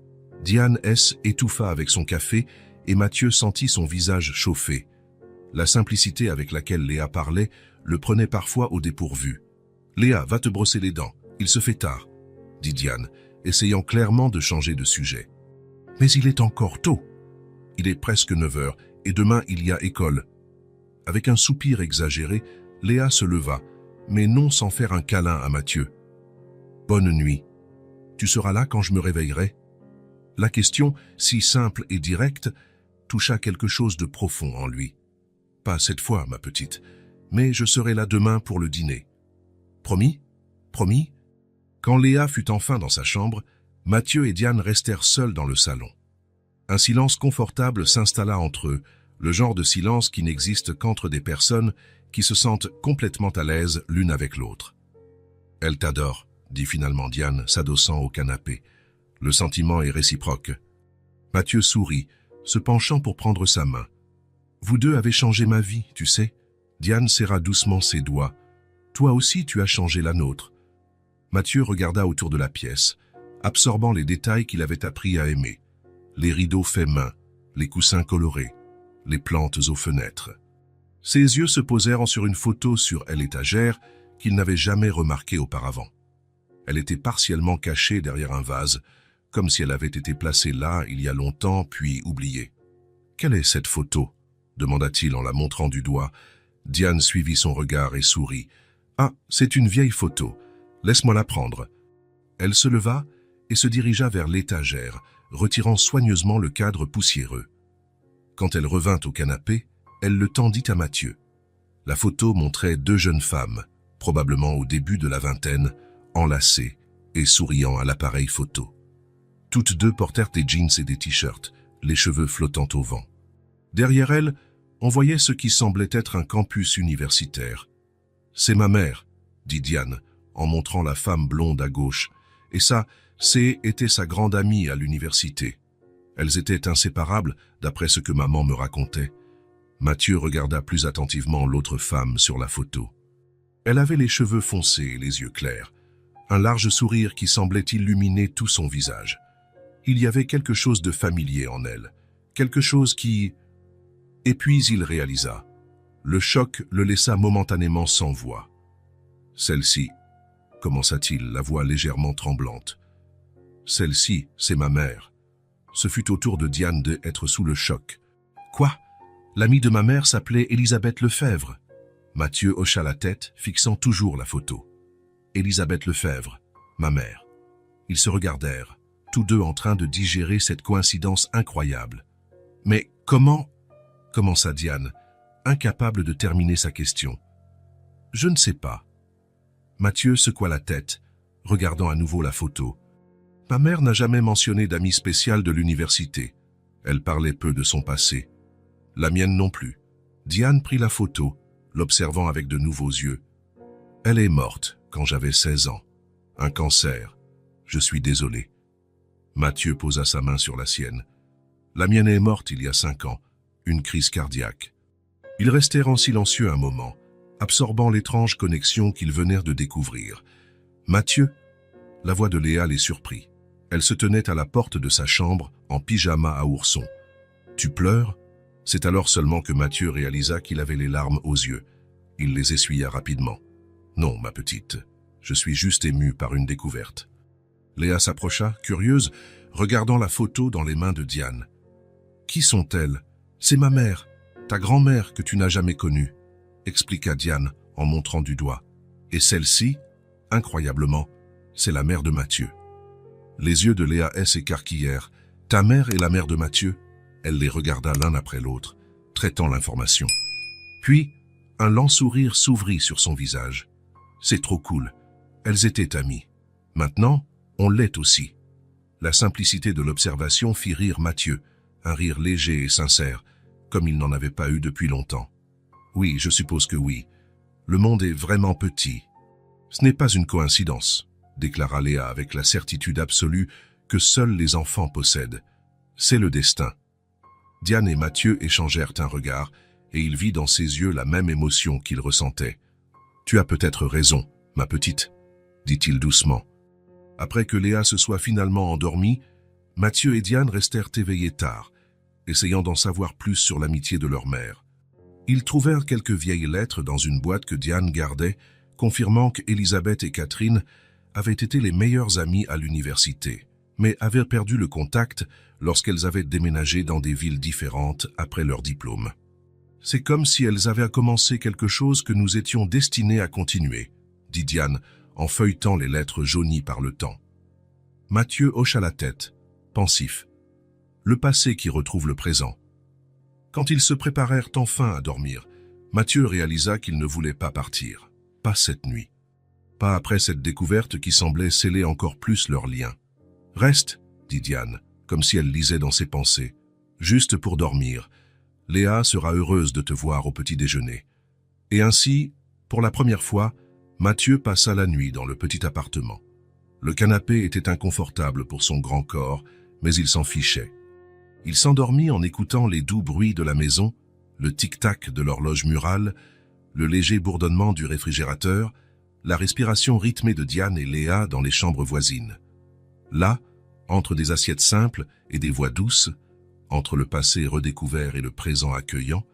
Diane S. étouffa avec son café et Mathieu sentit son visage chauffer. La simplicité avec laquelle Léa parlait le prenait parfois au dépourvu. « Léa, va te brosser les dents. Il se fait tard, » dit Diane, essayant clairement de changer de sujet. Mais il est encore tôt. Il est presque 9 heures et demain il y a école. Avec un soupir exagéré, Léa se leva, mais non sans faire un câlin à Mathieu. Bonne nuit. Tu seras là quand je me réveillerai? La question, si simple et directe, toucha quelque chose de profond en lui. Pas cette fois, ma petite, mais je serai là demain pour le dîner. Promis? Promis? Quand Léa fut enfin dans sa chambre, Mathieu et Diane restèrent seuls dans le salon. Un silence confortable s'installa entre eux, le genre de silence qui n'existe qu'entre des personnes qui se sentent complètement à l'aise l'une avec l'autre. « Elle t'adore », dit finalement Diane, s'adossant au canapé. « Le sentiment est réciproque. » Mathieu sourit, se penchant pour prendre sa main. « Vous deux avez changé ma vie, tu sais. » Diane serra doucement ses doigts. « Toi aussi tu as changé la nôtre. » Mathieu regarda autour de la pièce, absorbant les détails qu'il avait appris à aimer. Les rideaux faits main, les coussins colorés, les plantes aux fenêtres. Ses yeux se posèrent sur une photo sur l'étagère qu'il n'avait jamais remarquée auparavant. Elle était partiellement cachée derrière un vase, comme si elle avait été placée là il y a longtemps puis oubliée. « Quelle est cette photo ?» demanda-t-il en la montrant du doigt. Diane suivit son regard et sourit. « Ah, c'est une vieille photo. Laisse-moi la prendre. » Elle se leva et se dirigea vers l'étagère, retirant soigneusement le cadre poussiéreux. Quand elle revint au canapé, elle le tendit à Mathieu. La photo montrait deux jeunes femmes, probablement au début de la vingtaine, enlacées et souriant à l'appareil photo. Toutes deux portèrent des jeans et des t-shirts, les cheveux flottant au vent. Derrière elles, on voyait ce qui semblait être un campus universitaire. « C'est ma mère », dit Diane, en montrant la femme blonde à gauche, et ça, était sa grande amie à l'université. Elles étaient inséparables, d'après ce que maman me racontait. Mathieu regarda plus attentivement l'autre femme sur la photo. Elle avait les cheveux foncés et les yeux clairs, un large sourire qui semblait illuminer tout son visage. Il y avait quelque chose de familier en elle, quelque chose qui... Et puis il réalisa. Le choc le laissa momentanément sans voix. « Celle-ci, » commença-t-il, la voix légèrement tremblante. « Celle-ci, c'est ma mère. » Ce fut au tour de Diane d'être sous le choc. « Quoi? L'amie de ma mère s'appelait Élisabeth Lefebvre. » Mathieu hocha la tête, fixant toujours la photo. « Élisabeth Lefebvre, ma mère. » Ils se regardèrent, tous deux en train de digérer cette coïncidence incroyable. « Mais comment ?» commença Diane, incapable de terminer sa question. « Je ne sais pas. » Mathieu secoua la tête, regardant à nouveau la photo. « Ma mère n'a jamais mentionné d'amie spéciale de l'université. Elle parlait peu de son passé. La mienne non plus. » Diane prit la photo, l'observant avec de nouveaux yeux. « Elle est morte quand j'avais 16 ans. Un cancer. Je suis désolé. » Mathieu posa sa main sur la sienne. « La mienne est morte il y a 5 ans. Une crise cardiaque. » Ils restèrent en silencieux un moment, absorbant l'étrange connexion qu'ils venèrent de découvrir. « Mathieu ?» La voix de Léa les surprit. Elle se tenait à la porte de sa chambre, en pyjama à ourson. « Tu pleures ?» C'est alors seulement que Mathieu réalisa qu'il avait les larmes aux yeux. Il les essuya rapidement. « Non, ma petite, je suis juste ému par une découverte. » Léa s'approcha, curieuse, regardant la photo dans les mains de Diane. « Qui sont-elles? C'est ma mère, ta grand-mère que tu n'as jamais connue, » expliqua Diane en montrant du doigt. « Et celle-ci, incroyablement, c'est la mère de Mathieu. » Les yeux de Léa s'écarquillèrent. « Ta mère est la mère de Mathieu ?» Elle les regarda l'un après l'autre, traitant l'information. Puis, un lent sourire s'ouvrit sur son visage. « C'est trop cool. Elles étaient amies. Maintenant, on l'est aussi. » La simplicité de l'observation fit rire Mathieu, un rire léger et sincère, comme il n'en avait pas eu depuis longtemps. « Oui, je suppose que oui. Le monde est vraiment petit. » « Ce n'est pas une coïncidence, » déclara Léa avec la certitude absolue que seuls les enfants possèdent. « C'est le destin. » Diane et Mathieu échangèrent un regard, et il vit dans ses yeux la même émotion qu'il ressentait. « Tu as peut-être raison, ma petite, » dit-il doucement. Après que Léa se soit finalement endormie, Mathieu et Diane restèrent éveillés tard, essayant d'en savoir plus sur l'amitié de leur mère. Ils trouvèrent quelques vieilles lettres dans une boîte que Diane gardait, confirmant qu'Élisabeth et Catherine avaient été les meilleures amies à l'université. mais avaient perdu le contact lorsqu'elles avaient déménagé dans des villes différentes après leur diplôme. C'est comme si elles avaient commencé quelque chose que nous étions destinés à continuer, dit Diane en feuilletant les lettres jaunies par le temps. Mathieu hocha la tête, pensif. Le passé qui retrouve le présent. Quand ils se préparèrent enfin à dormir, Mathieu réalisa qu'il ne voulait pas partir. Pas cette nuit. Pas après cette découverte qui semblait sceller encore plus leur lien. « Reste, » dit Diane, comme si elle lisait dans ses pensées. « Juste pour dormir. Léa sera heureuse de te voir au petit déjeuner. » Et ainsi, pour la première fois, Mathieu passa la nuit dans le petit appartement. Le canapé était inconfortable pour son grand corps, mais il s'en fichait. Il s'endormit en écoutant les doux bruits de la maison, le tic-tac de l'horloge murale, le léger bourdonnement du réfrigérateur, la respiration rythmée de Diane et Léa dans les chambres voisines. Là, entre des assiettes simples et des voix douces, entre le passé redécouvert et le présent accueillant,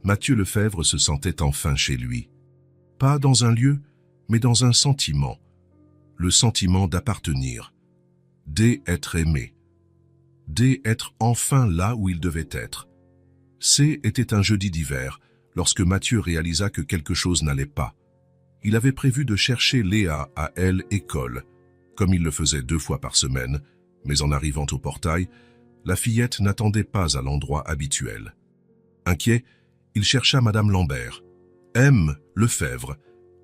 Mathieu Lefebvre se sentait enfin chez lui. Pas dans un lieu, mais dans un sentiment. Le sentiment d'appartenir, d'être aimé, d'être enfin là où il devait être. Était un jeudi d'hiver, lorsque Mathieu réalisa que quelque chose n'allait pas. Il avait prévu de chercher Léa à école, comme il le faisait 2 fois par semaine, mais en arrivant au portail, la fillette n'attendait pas à l'endroit habituel. Inquiet, il chercha Madame Lambert. « M. Lefebvre,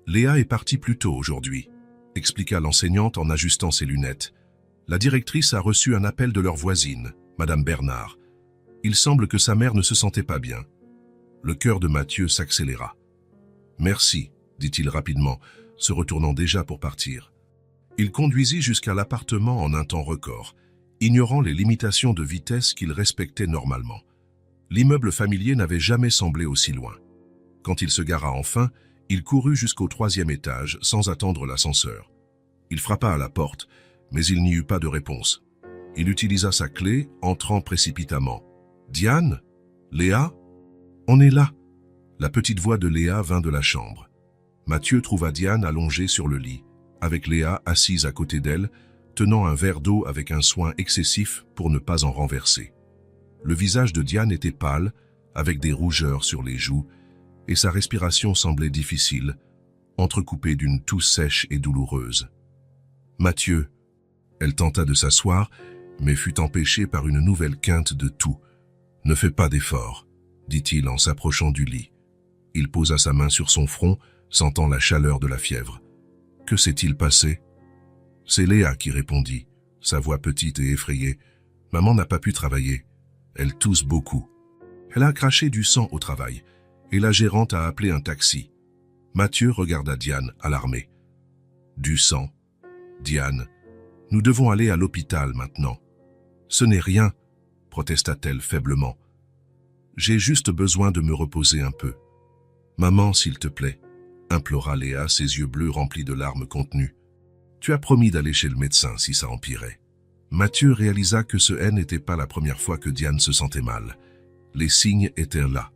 Léa est partie plus tôt aujourd'hui », expliqua l'enseignante en ajustant ses lunettes. La directrice a reçu un appel de leur voisine, Madame Bernard. Il semble que sa mère ne se sentait pas bien. Le cœur de Mathieu s'accéléra. « Merci », dit-il rapidement, se retournant déjà pour partir. Il conduisit jusqu'à l'appartement en un temps record, ignorant les limitations de vitesse qu'il respectait normalement. L'immeuble familier n'avait jamais semblé aussi loin. Quand il se gara enfin, il courut jusqu'au 3e étage sans attendre l'ascenseur. Il frappa à la porte, mais il n'y eut pas de réponse. Il utilisa sa clé, entrant précipitamment. « Diane ? Léa ? On est là !» La petite voix de Léa vint de la chambre. Mathieu trouva Diane allongée sur le lit, avec Léa assise à côté d'elle, tenant un verre d'eau avec un soin excessif pour ne pas en renverser. Le visage de Diane était pâle, avec des rougeurs sur les joues, et sa respiration semblait difficile, entrecoupée d'une toux sèche et douloureuse. « Mathieu !» Elle tenta de s'asseoir, mais fut empêchée par une nouvelle quinte de toux. « Ne fais pas d'effort, » dit-il en s'approchant du lit. Il posa sa main sur son front, sentant la chaleur de la fièvre. « Que s'est-il passé ?» C'est Léa qui répondit, sa voix petite et effrayée. « Maman n'a pas pu travailler. Elle tousse beaucoup. Elle a craché du sang au travail, et la gérante a appelé un taxi. » Mathieu regarda Diane, alarmé. « Du sang. Diane, nous devons aller à l'hôpital maintenant. »« Ce n'est rien, » protesta-t-elle faiblement. « J'ai juste besoin de me reposer un peu. »« Maman, s'il te plaît, » implora Léa, ses yeux bleus remplis de larmes contenues. « Tu as promis d'aller chez le médecin si ça empirait. » Mathieu réalisa que ce n'était pas la première fois que Diane se sentait mal. Les signes étaient là.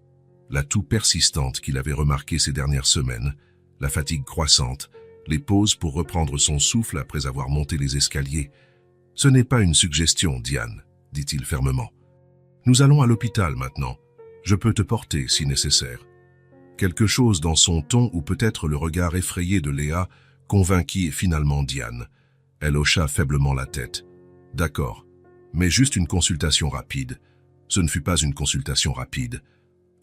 La toux persistante qu'il avait remarquée ces dernières semaines, la fatigue croissante, les pauses pour reprendre son souffle après avoir monté les escaliers. « Ce n'est pas une suggestion, Diane, » dit-il fermement. « Nous allons à l'hôpital maintenant. Je peux te porter si nécessaire. » Quelque chose dans son ton ou peut-être le regard effrayé de Léa convainquit finalement Diane. Elle hocha faiblement la tête. « D'accord, mais juste une consultation rapide. » Ce ne fut pas une consultation rapide.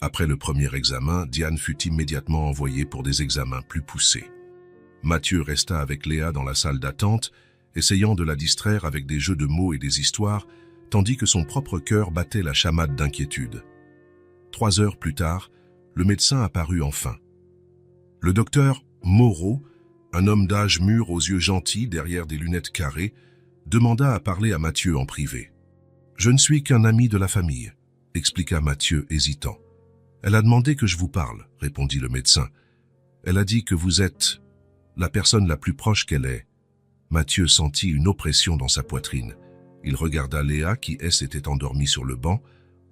Après le premier examen, Diane fut immédiatement envoyée pour des examens plus poussés. Mathieu resta avec Léa dans la salle d'attente, essayant de la distraire avec des jeux de mots et des histoires, tandis que son propre cœur battait la chamade d'inquiétude. 3 heures plus tard, le médecin apparut enfin. Le docteur Moreau, un homme d'âge mûr aux yeux gentils derrière des lunettes carrées, demanda à parler à Mathieu en privé. « Je ne suis qu'un ami de la famille », expliqua Mathieu hésitant. « Elle a demandé que je vous parle », répondit le médecin. « Elle a dit que vous êtes la personne la plus proche qu'elle est. » Mathieu sentit une oppression dans sa poitrine. Il regarda Léa qui, s'était endormie sur le banc,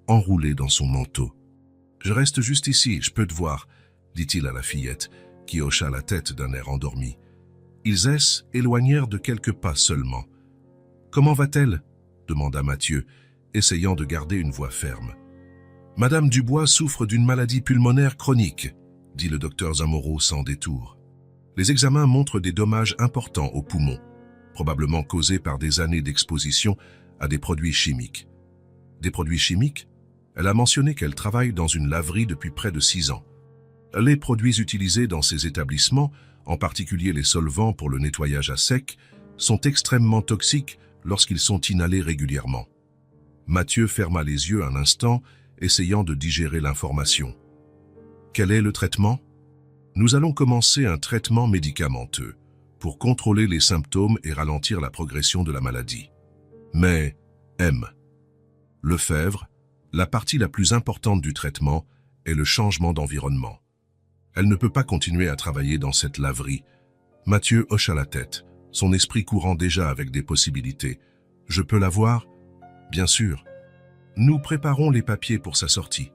enroulée dans son manteau. « Je reste juste ici, je peux te voir », dit-il à la fillette, qui hocha la tête d'un air endormi. Ils éloignèrent de quelques pas seulement. Comment va-t-elle? Demanda Mathieu, essayant de garder une voix ferme. Madame Dubois souffre d'une maladie pulmonaire chronique, dit le docteur Zamoro sans détour. Les examens montrent des dommages importants aux poumons, probablement causés par des années d'exposition à des produits chimiques. Des produits chimiques? Elle a mentionné qu'elle travaille dans une laverie depuis près de 6 ans. Les produits utilisés dans ces établissements, en particulier les solvants pour le nettoyage à sec, sont extrêmement toxiques lorsqu'ils sont inhalés régulièrement. Mathieu ferma les yeux un instant, essayant de digérer l'information. Quel est le traitement? Nous allons commencer un traitement médicamenteux pour contrôler les symptômes et ralentir la progression de la maladie. Mais, Lefebvre, la partie la plus importante du traitement est le changement d'environnement. Elle ne peut pas continuer à travailler dans cette laverie. Mathieu hocha la tête, son esprit courant déjà avec des possibilités. Je peux la voir? Bien sûr. Nous préparons les papiers pour sa sortie.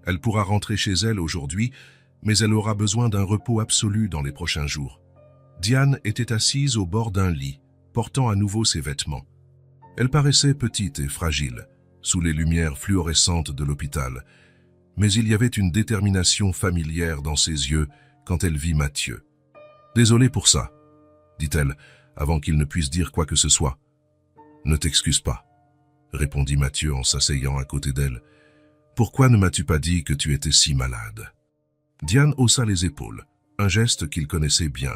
Elle pourra rentrer chez elle aujourd'hui, mais elle aura besoin d'un repos absolu dans les prochains jours. Diane était assise au bord d'un lit, portant à nouveau ses vêtements. Elle paraissait petite et fragile, sous les lumières fluorescentes de l'hôpital, mais il y avait une détermination familière dans ses yeux quand elle vit Mathieu. « Désolé pour ça, » dit-elle, avant qu'il ne puisse dire quoi que ce soit. « Ne t'excuse pas, » répondit Mathieu en s'asseyant à côté d'elle. « Pourquoi ne m'as-tu pas dit que tu étais si malade ?» Diane haussa les épaules, un geste qu'il connaissait bien,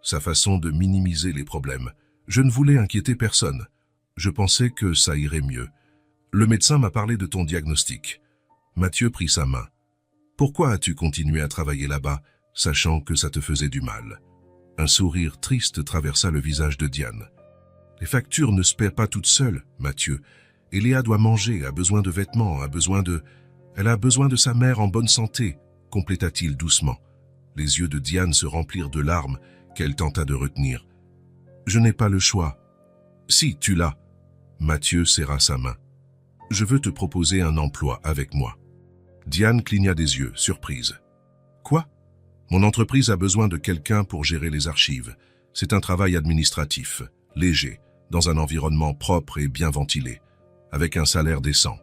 sa façon de minimiser les problèmes. « Je ne voulais inquiéter personne. Je pensais que ça irait mieux. Le médecin m'a parlé de ton diagnostic. » Mathieu prit sa main. « Pourquoi as-tu continué à travailler là-bas, sachant que ça te faisait du mal ?» Un sourire triste traversa le visage de Diane. « Les factures ne se paient pas toutes seules, Mathieu. Et Léa doit manger, a besoin de vêtements, Elle a besoin de sa mère en bonne santé, compléta-t-il doucement. Les yeux de Diane se remplirent de larmes qu'elle tenta de retenir. « Je n'ai pas le choix. »« Si, tu l'as. » Mathieu serra sa main. « Je veux te proposer un emploi avec moi. » Diane cligna des yeux, surprise. « Quoi? Mon entreprise a besoin de quelqu'un pour gérer les archives. C'est un travail administratif, léger, dans un environnement propre et bien ventilé, avec un salaire décent. »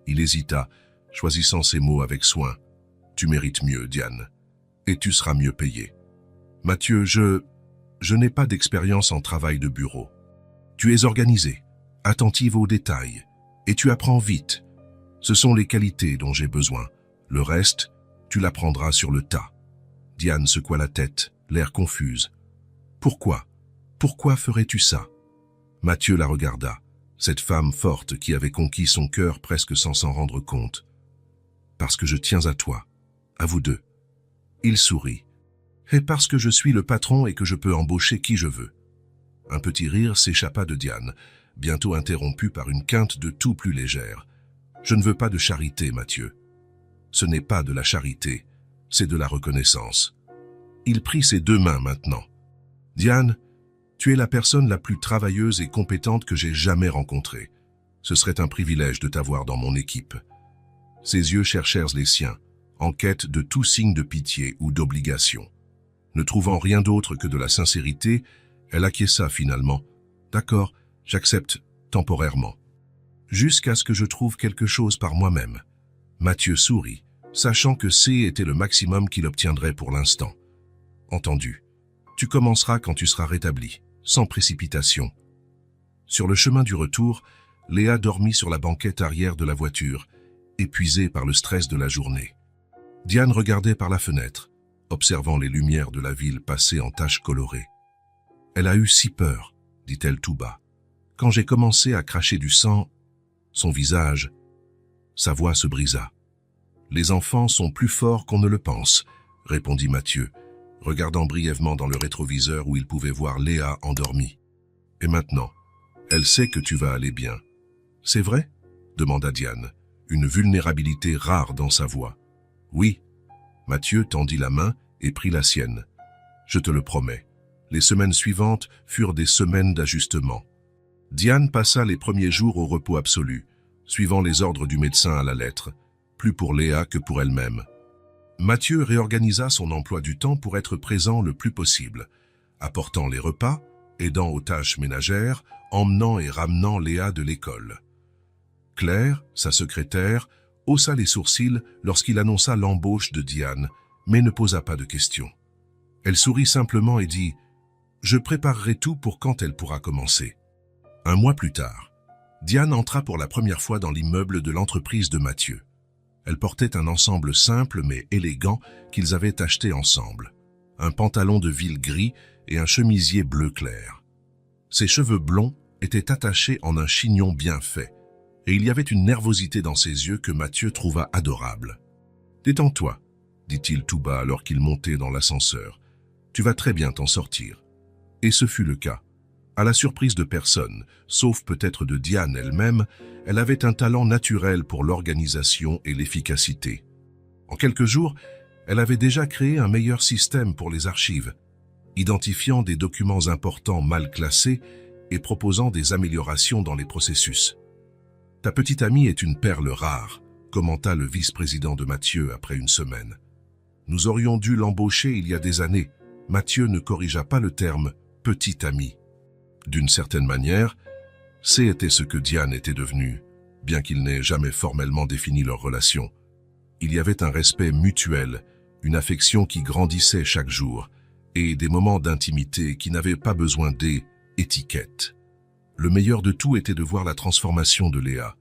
Il hésita, choisissant ses mots avec soin. « Tu mérites mieux, Diane, et tu seras mieux payé. »« Mathieu, je n'ai pas d'expérience en travail de bureau. Tu es organisé, attentive aux détails, et tu apprends vite. Ce sont les qualités dont j'ai besoin. Le reste, tu l'apprendras sur le tas. » Diane secoua la tête, l'air confuse. « Pourquoi? Pourquoi ferais-tu ça ?» Mathieu la regarda, cette femme forte qui avait conquis son cœur presque sans s'en rendre compte. « Parce que je tiens à toi, à vous deux. » Il sourit. « Et parce que je suis le patron et que je peux embaucher qui je veux. » Un petit rire s'échappa de Diane, bientôt interrompu par une quinte de tout plus légère. « Je ne veux pas de charité, Mathieu. Ce n'est pas de la charité, c'est de la reconnaissance. » Il prit ses 2 mains maintenant. « Diane, tu es la personne la plus travailleuse et compétente que j'ai jamais rencontrée. Ce serait un privilège de t'avoir dans mon équipe. » Ses yeux cherchèrent les siens, en quête de tout signe de pitié ou d'obligation. Ne trouvant rien d'autre que de la sincérité, elle acquiesça finalement. « D'accord, j'accepte temporairement. Jusqu'à ce que je trouve quelque chose par moi-même. » Mathieu sourit, sachant que C était le maximum qu'il obtiendrait pour l'instant. « Entendu. Tu commenceras quand tu seras rétabli, sans précipitation. » Sur le chemin du retour, Léa dormit sur la banquette arrière de la voiture, épuisée par le stress de la journée. Diane regardait par la fenêtre, observant les lumières de la ville passer en taches colorées. « Elle a eu si peur, » dit-elle tout bas. « Quand j'ai commencé à cracher du sang, son visage, sa voix se brisa. »« Les enfants sont plus forts qu'on ne le pense, » répondit Mathieu, regardant brièvement dans le rétroviseur où il pouvait voir Léa endormie. « Et maintenant, elle sait que tu vas aller bien. »« C'est vrai ?» demanda Diane, une vulnérabilité rare dans sa voix. « Oui. » Mathieu tendit la main et prit la sienne. « Je te le promets. » Les semaines suivantes furent des semaines d'ajustement. Diane passa les premiers jours au repos absolu, suivant les ordres du médecin à la lettre, plus pour Léa que pour elle-même. Mathieu réorganisa son emploi du temps pour être présent le plus possible, apportant les repas, aidant aux tâches ménagères, emmenant et ramenant Léa de l'école. Claire, sa secrétaire, haussa les sourcils lorsqu'il annonça l'embauche de Diane, mais ne posa pas de questions. Elle sourit simplement et dit « Je préparerai tout pour quand elle pourra commencer. » Un mois plus tard, Diane entra pour la première fois dans l'immeuble de l'entreprise de Mathieu. Elle portait un ensemble simple mais élégant qu'ils avaient acheté ensemble. Un pantalon de ville gris et un chemisier bleu clair. Ses cheveux blonds étaient attachés en un chignon bien fait, et il y avait une nervosité dans ses yeux que Mathieu trouva adorable. « Détends-toi, » dit-il tout bas alors qu'il montait dans l'ascenseur. « Tu vas très bien t'en sortir. » Et ce fut le cas. À la surprise de personne, sauf peut-être de Diane elle-même, elle avait un talent naturel pour l'organisation et l'efficacité. En quelques jours, elle avait déjà créé un meilleur système pour les archives, identifiant des documents importants mal classés et proposant des améliorations dans les processus. « Ta petite amie est une perle rare », commenta le vice-président de Mathieu après une semaine. « Nous aurions dû l'embaucher il y a des années. » Mathieu ne corrigea pas le terme « petite amie ». D'une certaine manière, c'était ce que Diane était devenue, bien qu'ils n'aient jamais formellement défini leur relation. Il y avait un respect mutuel, une affection qui grandissait chaque jour, et des moments d'intimité qui n'avaient pas besoin d'étiquettes. Le meilleur de tout était de voir la transformation de Léa.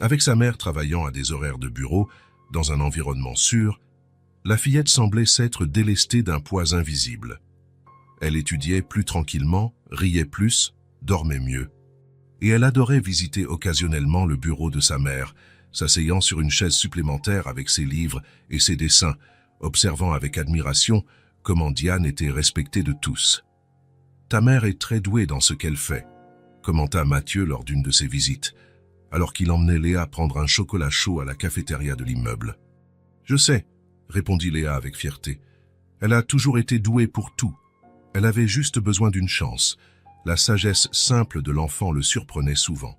Avec sa mère travaillant à des horaires de bureau, dans un environnement sûr, la fillette semblait s'être délestée d'un poids invisible. Elle étudiait plus tranquillement, riait plus, dormait mieux. Et elle adorait visiter occasionnellement le bureau de sa mère, s'asseyant sur une chaise supplémentaire avec ses livres et ses dessins, observant avec admiration comment Diane était respectée de tous. « Ta mère est très douée dans ce qu'elle fait », commenta Mathieu lors d'une de ses visites, alors qu'il emmenait Léa prendre un chocolat chaud à la cafétéria de l'immeuble. « Je sais », répondit Léa avec fierté. « Elle a toujours été douée pour tout. Elle avait juste besoin d'une chance. La sagesse simple de l'enfant le surprenait souvent.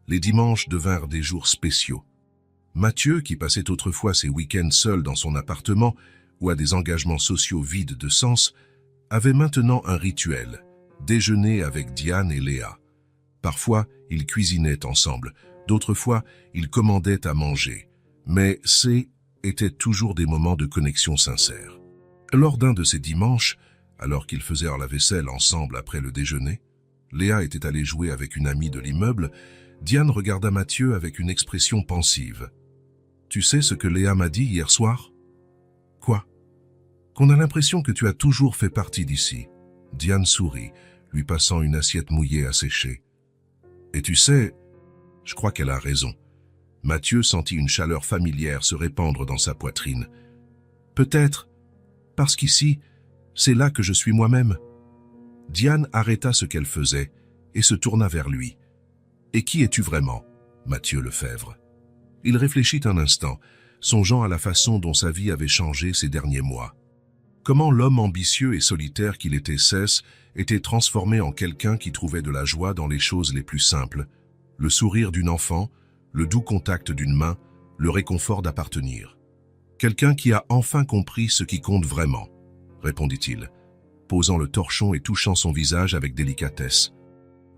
Les dimanches devinrent des jours spéciaux. Mathieu, qui passait autrefois ses week-ends seul dans son appartement ou à des engagements sociaux vides de sens, avait maintenant un rituel, déjeuner avec Diane et Léa. Parfois, ils cuisinaient ensemble, d'autres fois, ils commandaient à manger. Mais étaient toujours des moments de connexion sincère. Lors d'un de ces dimanches, alors qu'ils faisaient la vaisselle ensemble après le déjeuner, Léa était allée jouer avec une amie de l'immeuble. Diane regarda Mathieu avec une expression pensive. « Tu sais ce que Léa m'a dit hier soir ?»« Quoi ?»« Qu'on a l'impression que tu as toujours fait partie d'ici. » Diane sourit, lui passant une assiette mouillée à sécher. « Et tu sais, je crois qu'elle a raison. » Mathieu sentit une chaleur familière se répandre dans sa poitrine. « Peut-être, parce qu'ici, c'est là que je suis moi-même. » Diane arrêta ce qu'elle faisait et se tourna vers lui. « Et qui es-tu vraiment, Mathieu Lefebvre ?» Il réfléchit un instant, songeant à la façon dont sa vie avait changé ces derniers mois. Comment l'homme ambitieux et solitaire qu'il était était transformé en quelqu'un qui trouvait de la joie dans les choses les plus simples, le sourire d'une enfant, le doux contact d'une main, le réconfort d'appartenir. « Quelqu'un qui a enfin compris ce qui compte vraiment, » répondit-il, posant le torchon et touchant son visage avec délicatesse.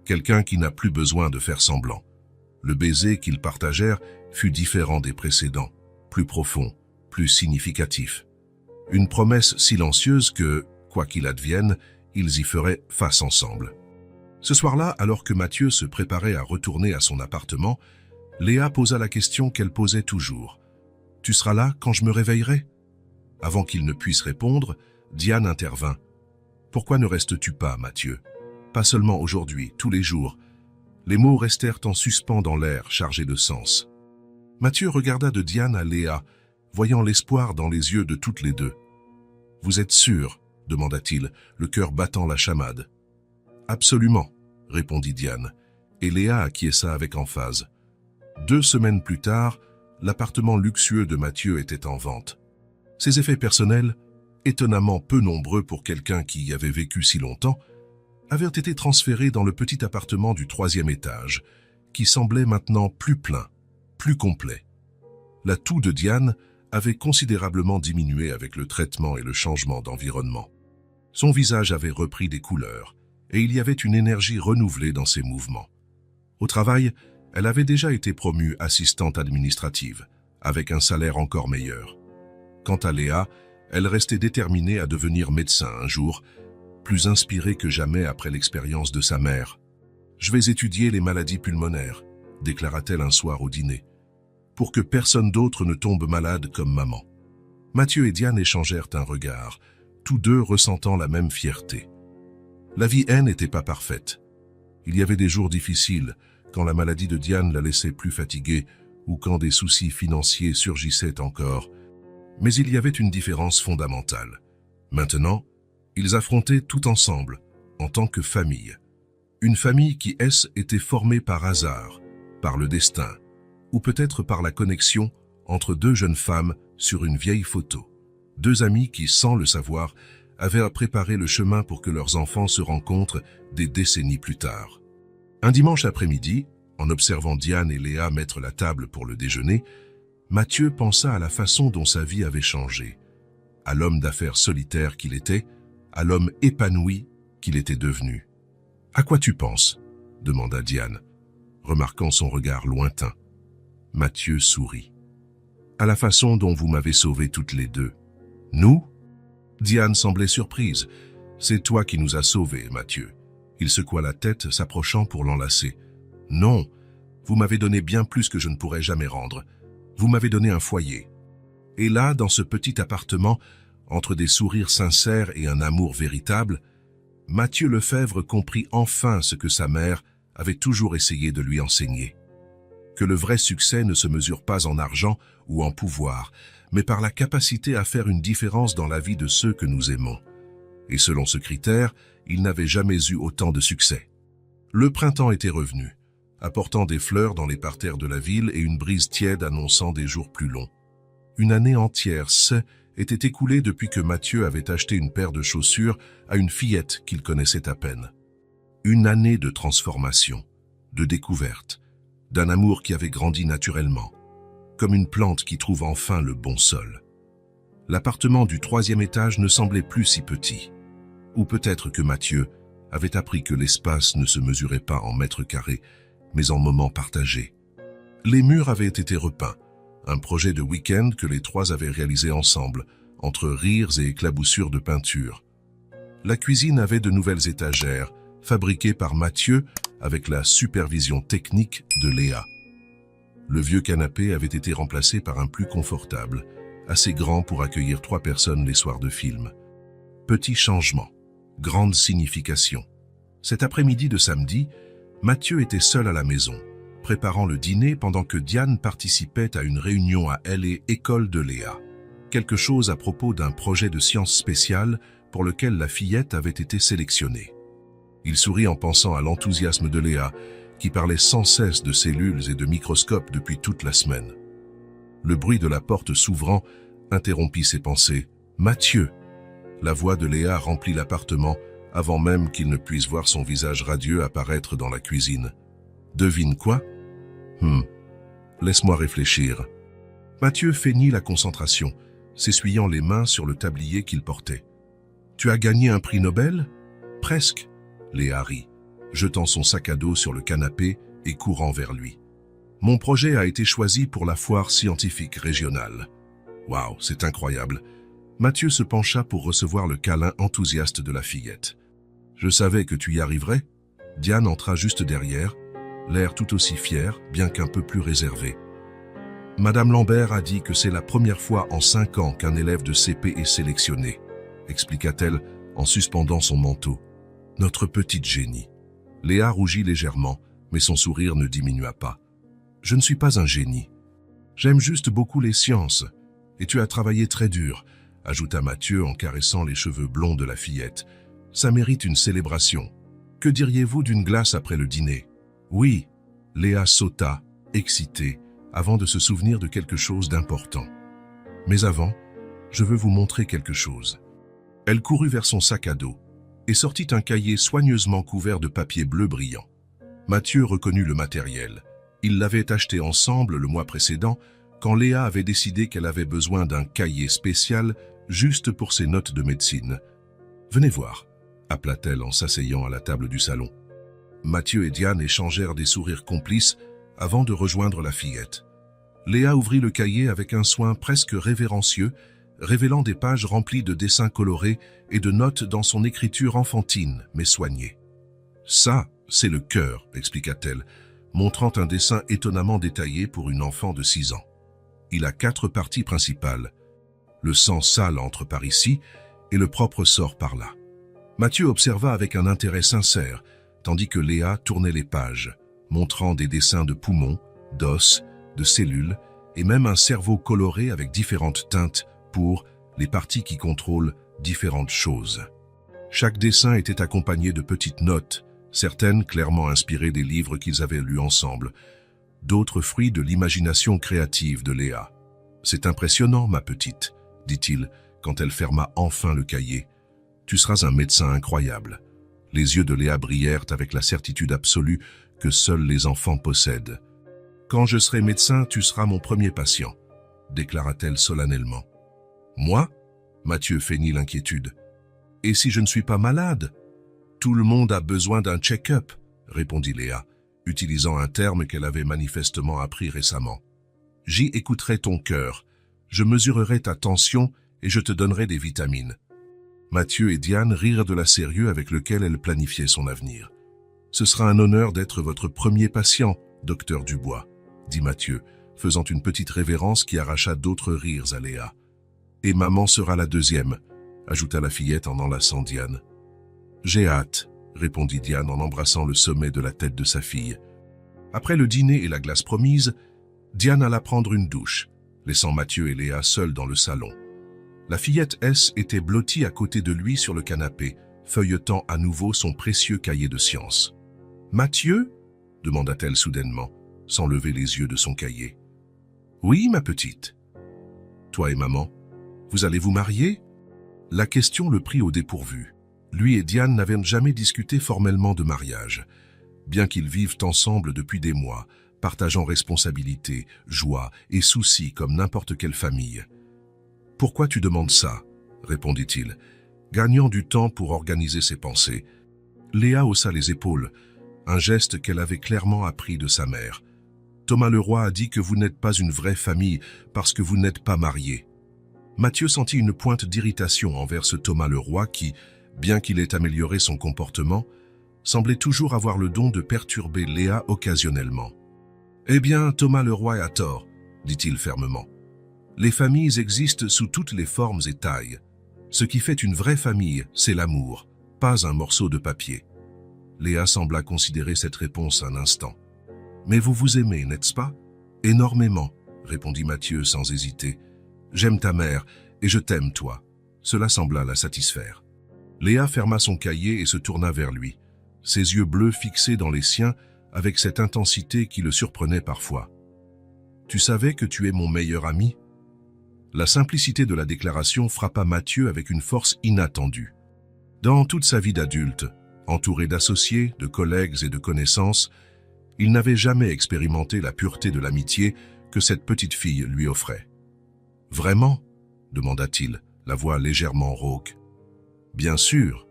Quelqu'un qui n'a plus besoin de faire semblant. Le baiser qu'ils partagèrent fut différent des précédents, plus profond, plus significatif. Une promesse silencieuse que, quoi qu'il advienne, ils y feraient face ensemble. Ce soir-là, alors que Mathieu se préparait à retourner à son appartement, Léa posa la question qu'elle posait toujours. « Tu seras là quand je me réveillerai ?» Avant qu'il ne puisse répondre, Diane intervint. « Pourquoi ne restes-tu pas, Mathieu? Pas seulement aujourd'hui, tous les jours. » Les mots restèrent en suspens dans l'air, chargés de sens. Mathieu regarda de Diane à Léa, voyant l'espoir dans les yeux de toutes les deux. « Vous êtes sûre ?» demanda-t-il, le cœur battant la chamade. « Absolument », répondit Diane, et Léa acquiesça avec emphase. 2 semaines plus tard, l'appartement luxueux de Mathieu était en vente. Ses effets personnels, étonnamment peu nombreux pour quelqu'un qui y avait vécu si longtemps, avaient été transférés dans le petit appartement du 3e étage, qui semblait maintenant plus plein, plus complet. La toux de Diane avait considérablement diminué avec le traitement et le changement d'environnement. Son visage avait repris des couleurs, et il y avait une énergie renouvelée dans ses mouvements. Au travail, elle avait déjà été promue assistante administrative, avec un salaire encore meilleur. Quant à Léa, elle restait déterminée à devenir médecin un jour, plus inspirée que jamais après l'expérience de sa mère. « Je vais étudier les maladies pulmonaires », déclara-t-elle un soir au dîner, « pour que personne d'autre ne tombe malade comme maman. » Mathieu et Diane échangèrent un regard, tous deux ressentant la même fierté. La vie n'était pas parfaite. Il y avait des jours difficiles, quand la maladie de Diane la laissait plus fatiguée ou quand des soucis financiers surgissaient encore. Mais il y avait une différence fondamentale. Maintenant, ils affrontaient tout ensemble, en tant que famille. Une famille qui était formée par hasard, par le destin, ou peut-être par la connexion entre deux jeunes femmes sur une vieille photo. Deux amis qui, sans le savoir, avaient préparé le chemin pour que leurs enfants se rencontrent des décennies plus tard. Un dimanche après-midi, en observant Diane et Léa mettre la table pour le déjeuner, Mathieu pensa à la façon dont sa vie avait changé, à l'homme d'affaires solitaire qu'il était, à l'homme épanoui qu'il était devenu. « À quoi tu penses ?» demanda Diane, remarquant son regard lointain. Mathieu sourit. « À la façon dont vous m'avez sauvés toutes les deux. »« Nous ?» Diane semblait surprise. « C'est toi qui nous as sauvés, Mathieu. » Il secoua la tête, s'approchant pour l'enlacer. « Non, vous m'avez donné bien plus que je ne pourrais jamais rendre. Vous m'avez donné un foyer. » Et là, dans ce petit appartement, entre des sourires sincères et un amour véritable, Mathieu Lefebvre comprit enfin ce que sa mère avait toujours essayé de lui enseigner. Que le vrai succès ne se mesure pas en argent ou en pouvoir, mais par la capacité à faire une différence dans la vie de ceux que nous aimons. Et selon ce critère, il n'avait jamais eu autant de succès. Le printemps était revenu, apportant des fleurs dans les parterres de la ville et une brise tiède annonçant des jours plus longs. Une année entière était écoulée depuis que Mathieu avait acheté une paire de chaussures à une fillette qu'il connaissait à peine. Une année de transformation, de découverte, d'un amour qui avait grandi naturellement, comme une plante qui trouve enfin le bon sol. L'appartement du 3e étage ne semblait plus si petit. Ou peut-être que Mathieu avait appris que l'espace ne se mesurait pas en mètres carrés, mais en moments partagés. Les murs avaient été repeints, un projet de week-end que les trois avaient réalisé ensemble, entre rires et éclaboussures de peinture. La cuisine avait de nouvelles étagères, fabriquées par Mathieu avec la supervision technique de Léa. Le vieux canapé avait été remplacé par un plus confortable, assez grand pour accueillir 3 personnes les soirs de film. Petit changement, grande signification. Cet après-midi de samedi, Mathieu était seul à la maison, préparant le dîner pendant que Diane participait à une réunion à elle et école de Léa. Quelque chose à propos d'un projet de sciences spéciales pour lequel la fillette avait été sélectionnée. Il sourit en pensant à l'enthousiasme de Léa, qui parlait sans cesse de cellules et de microscopes depuis toute la semaine. Le bruit de la porte s'ouvrant interrompit ses pensées. « Mathieu !» La voix de Léa remplit l'appartement avant même qu'il ne puisse voir son visage radieux apparaître dans la cuisine. « Devine quoi ?»« Laisse-moi réfléchir. » Mathieu feignit la concentration, s'essuyant les mains sur le tablier qu'il portait. « Tu as gagné un prix Nobel ?»« Presque. » Léa rit, jetant son sac à dos sur le canapé et courant vers lui. « Mon projet a été choisi pour la foire scientifique régionale. » « Waouh, c'est incroyable !» Mathieu se pencha pour recevoir le câlin enthousiaste de la fillette. « Je savais que tu y arriverais. » Diane entra juste derrière, l'air tout aussi fier, bien qu'un peu plus réservé. « Madame Lambert a dit que c'est la première fois en 5 ans qu'un élève de CP est sélectionné, » expliqua-t-elle en suspendant son manteau. « Notre petite génie. » Léa rougit légèrement, mais son sourire ne diminua pas. « Je ne suis pas un génie. J'aime juste beaucoup les sciences. Et tu as travaillé très dur, » ajouta Mathieu en caressant les cheveux blonds de la fillette. « Ça mérite une célébration. Que diriez-vous d'une glace après le dîner ?»« Oui. » Léa sauta, excitée, avant de se souvenir de quelque chose d'important. « Mais avant, je veux vous montrer quelque chose. » Elle courut vers son sac à dos et sortit un cahier soigneusement couvert de papier bleu brillant. Mathieu reconnut le matériel. Ils l'avaient acheté ensemble le mois précédent, quand Léa avait décidé qu'elle avait besoin d'un cahier spécial juste pour ses notes de médecine. « Venez voir. » appela-t-elle en s'asseyant à la table du salon. Mathieu et Diane échangèrent des sourires complices avant de rejoindre la fillette. Léa ouvrit le cahier avec un soin presque révérencieux, révélant des pages remplies de dessins colorés et de notes dans son écriture enfantine mais soignée. « Ça, c'est le cœur », expliqua-t-elle, montrant un dessin étonnamment détaillé pour une enfant de 6 ans. Il a 4 parties principales. Le sang sale entre par ici et le propre sort par là. Mathieu observa avec un intérêt sincère, tandis que Léa tournait les pages, montrant des dessins de poumons, d'os, de cellules et même un cerveau coloré avec différentes teintes pour les parties qui contrôlent différentes choses. Chaque dessin était accompagné de petites notes, certaines clairement inspirées des livres qu'ils avaient lus ensemble, d'autres fruits de l'imagination créative de Léa. « C'est impressionnant, ma petite, » dit-il quand elle ferma enfin le cahier. « Tu seras un médecin incroyable. » Les yeux de Léa brillèrent avec la certitude absolue que seuls les enfants possèdent. « Quand je serai médecin, tu seras mon premier patient, » déclara-t-elle solennellement. « Moi » Mathieu feignit l'inquiétude. « Et si je ne suis pas malade ?»« Tout le monde a besoin d'un check-up, » répondit Léa, utilisant un terme qu'elle avait manifestement appris récemment. « J'y écouterai ton cœur, je mesurerai ta tension et je te donnerai des vitamines. » Mathieu et Diane rirent de la sérieux avec lequel elle planifiait son avenir. « Ce sera un honneur d'être votre premier patient, docteur Dubois, » dit Mathieu, faisant une petite révérence qui arracha d'autres rires à Léa. « Et maman sera la deuxième, » ajouta la fillette en enlaçant Diane. « J'ai hâte, » répondit Diane en embrassant le sommet de la tête de sa fille. Après le dîner et la glace promise, Diane alla prendre une douche, laissant Mathieu et Léa seuls dans le salon. La fillette S était blottie à côté de lui sur le canapé, feuilletant à nouveau son précieux cahier de sciences. « Mathieu » demanda-t-elle soudainement, sans lever les yeux de son cahier. « Oui, ma petite. »« Toi et maman, vous allez vous marier ?» La question le prit au dépourvu. Lui et Diane n'avaient jamais discuté formellement de mariage, bien qu'ils vivent ensemble depuis des mois, partageant responsabilités, joies et soucis comme n'importe quelle famille. « Pourquoi tu demandes ça ?» répondit-il, gagnant du temps pour organiser ses pensées. Léa haussa les épaules, un geste qu'elle avait clairement appris de sa mère. « Thomas Leroy a dit que vous n'êtes pas une vraie famille parce que vous n'êtes pas mariés. » Mathieu sentit une pointe d'irritation envers ce Thomas Leroy qui, bien qu'il ait amélioré son comportement, semblait toujours avoir le don de perturber Léa occasionnellement. « Eh bien, Thomas Leroy a tort, » dit-il fermement. « Les familles existent sous toutes les formes et tailles. Ce qui fait une vraie famille, c'est l'amour, pas un morceau de papier. » Léa sembla considérer cette réponse un instant. « Mais vous vous aimez, n'est-ce pas ? » ?»« Énormément, » répondit Mathieu sans hésiter. « J'aime ta mère et je t'aime toi. » Cela sembla la satisfaire. Léa ferma son cahier et se tourna vers lui, ses yeux bleus fixés dans les siens avec cette intensité qui le surprenait parfois. « Tu savais que tu es mon meilleur ami ?» La simplicité de la déclaration frappa Mathieu avec une force inattendue. Dans toute sa vie d'adulte, entouré d'associés, de collègues et de connaissances, il n'avait jamais expérimenté la pureté de l'amitié que cette petite fille lui offrait. « Vraiment ?» demanda-t-il, la voix légèrement rauque. « Bien sûr »,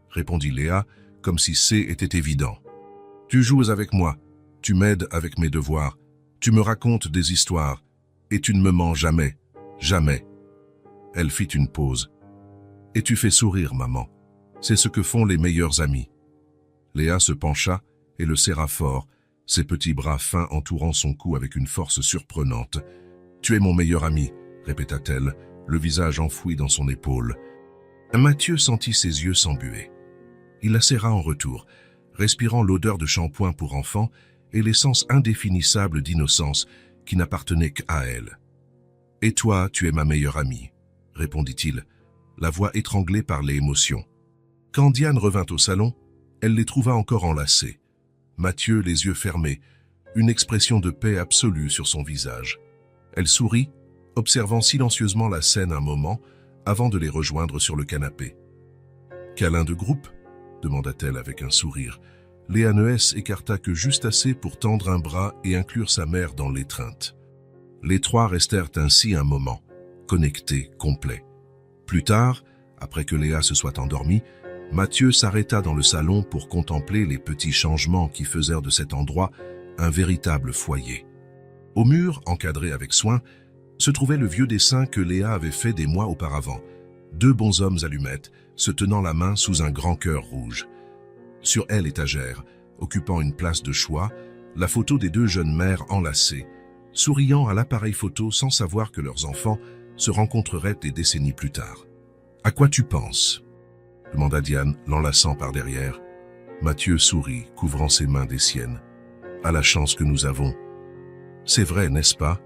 répondit Léa, comme si était évident. « Tu joues avec moi, tu m'aides avec mes devoirs, tu me racontes des histoires, et tu ne me mens jamais, jamais. » Elle fit une pause. « Et tu fais sourire, maman. C'est ce que font les meilleurs amis. » Léa se pencha et le serra fort, ses petits bras fins entourant son cou avec une force surprenante. « Tu es mon meilleur ami, » répéta-t-elle, le visage enfoui dans son épaule. Mathieu sentit ses yeux s'embuer. Il la serra en retour, respirant l'odeur de shampoing pour enfants et l'essence indéfinissable d'innocence qui n'appartenait qu'à elle. « Et toi, tu es ma meilleure amie, » répondit-il, la voix étranglée par les émotions. Quand Diane revint au salon, elle les trouva encore enlacés. Mathieu, les yeux fermés, une expression de paix absolue sur son visage. Elle sourit, observant silencieusement la scène un moment, avant de les rejoindre sur le canapé. « Câlin de groupe ?» demanda-t-elle avec un sourire. Léa Neuès écarta que juste assez pour tendre un bras et inclure sa mère dans l'étreinte. Les trois restèrent ainsi un moment, connectés, complets. Plus tard, après que Léa se soit endormie, Mathieu s'arrêta dans le salon pour contempler les petits changements qui faisèrent de cet endroit un véritable foyer. Au mur, encadré avec soin, se trouvait le vieux dessin que Léa avait fait des mois auparavant. 2 bonshommes allumettes, se tenant la main sous un grand cœur rouge. Sur elle étagère, occupant une place de choix, la photo des 2 jeunes mères enlacées, souriant à l'appareil photo sans savoir que leurs enfants se rencontreraient des décennies plus tard. « À quoi tu penses ?» demanda Diane, l'enlaçant par derrière. Mathieu sourit, couvrant ses mains des siennes. « À la chance que nous avons. »« C'est vrai, n'est-ce pas ?»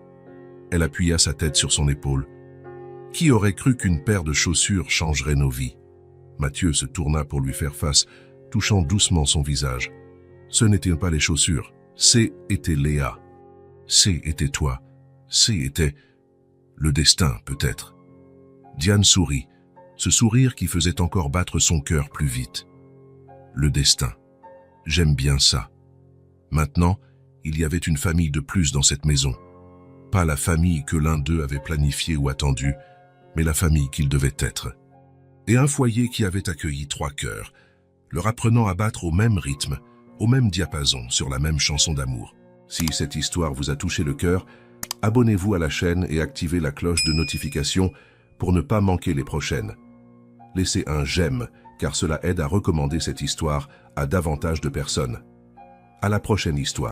Elle appuya sa tête sur son épaule. « Qui aurait cru qu'une paire de chaussures changerait nos vies ?» Mathieu se tourna pour lui faire face, touchant doucement son visage. « Ce n'étaient pas les chaussures. C était Léa. C était toi. C était... le destin, peut-être. » Diane sourit, ce sourire qui faisait encore battre son cœur plus vite. Le destin. J'aime bien ça. Maintenant, il y avait une famille de plus dans cette maison. Pas la famille que l'un d'eux avait planifiée ou attendue, mais la famille qu'il devait être. Et un foyer qui avait accueilli 3 cœurs, leur apprenant à battre au même rythme, au même diapason, sur la même chanson d'amour. Si cette histoire vous a touché le cœur, abonnez-vous à la chaîne et activez la cloche de notification pour ne pas manquer les prochaines. Laissez un j'aime, car cela aide à recommander cette histoire à davantage de personnes. À la prochaine histoire.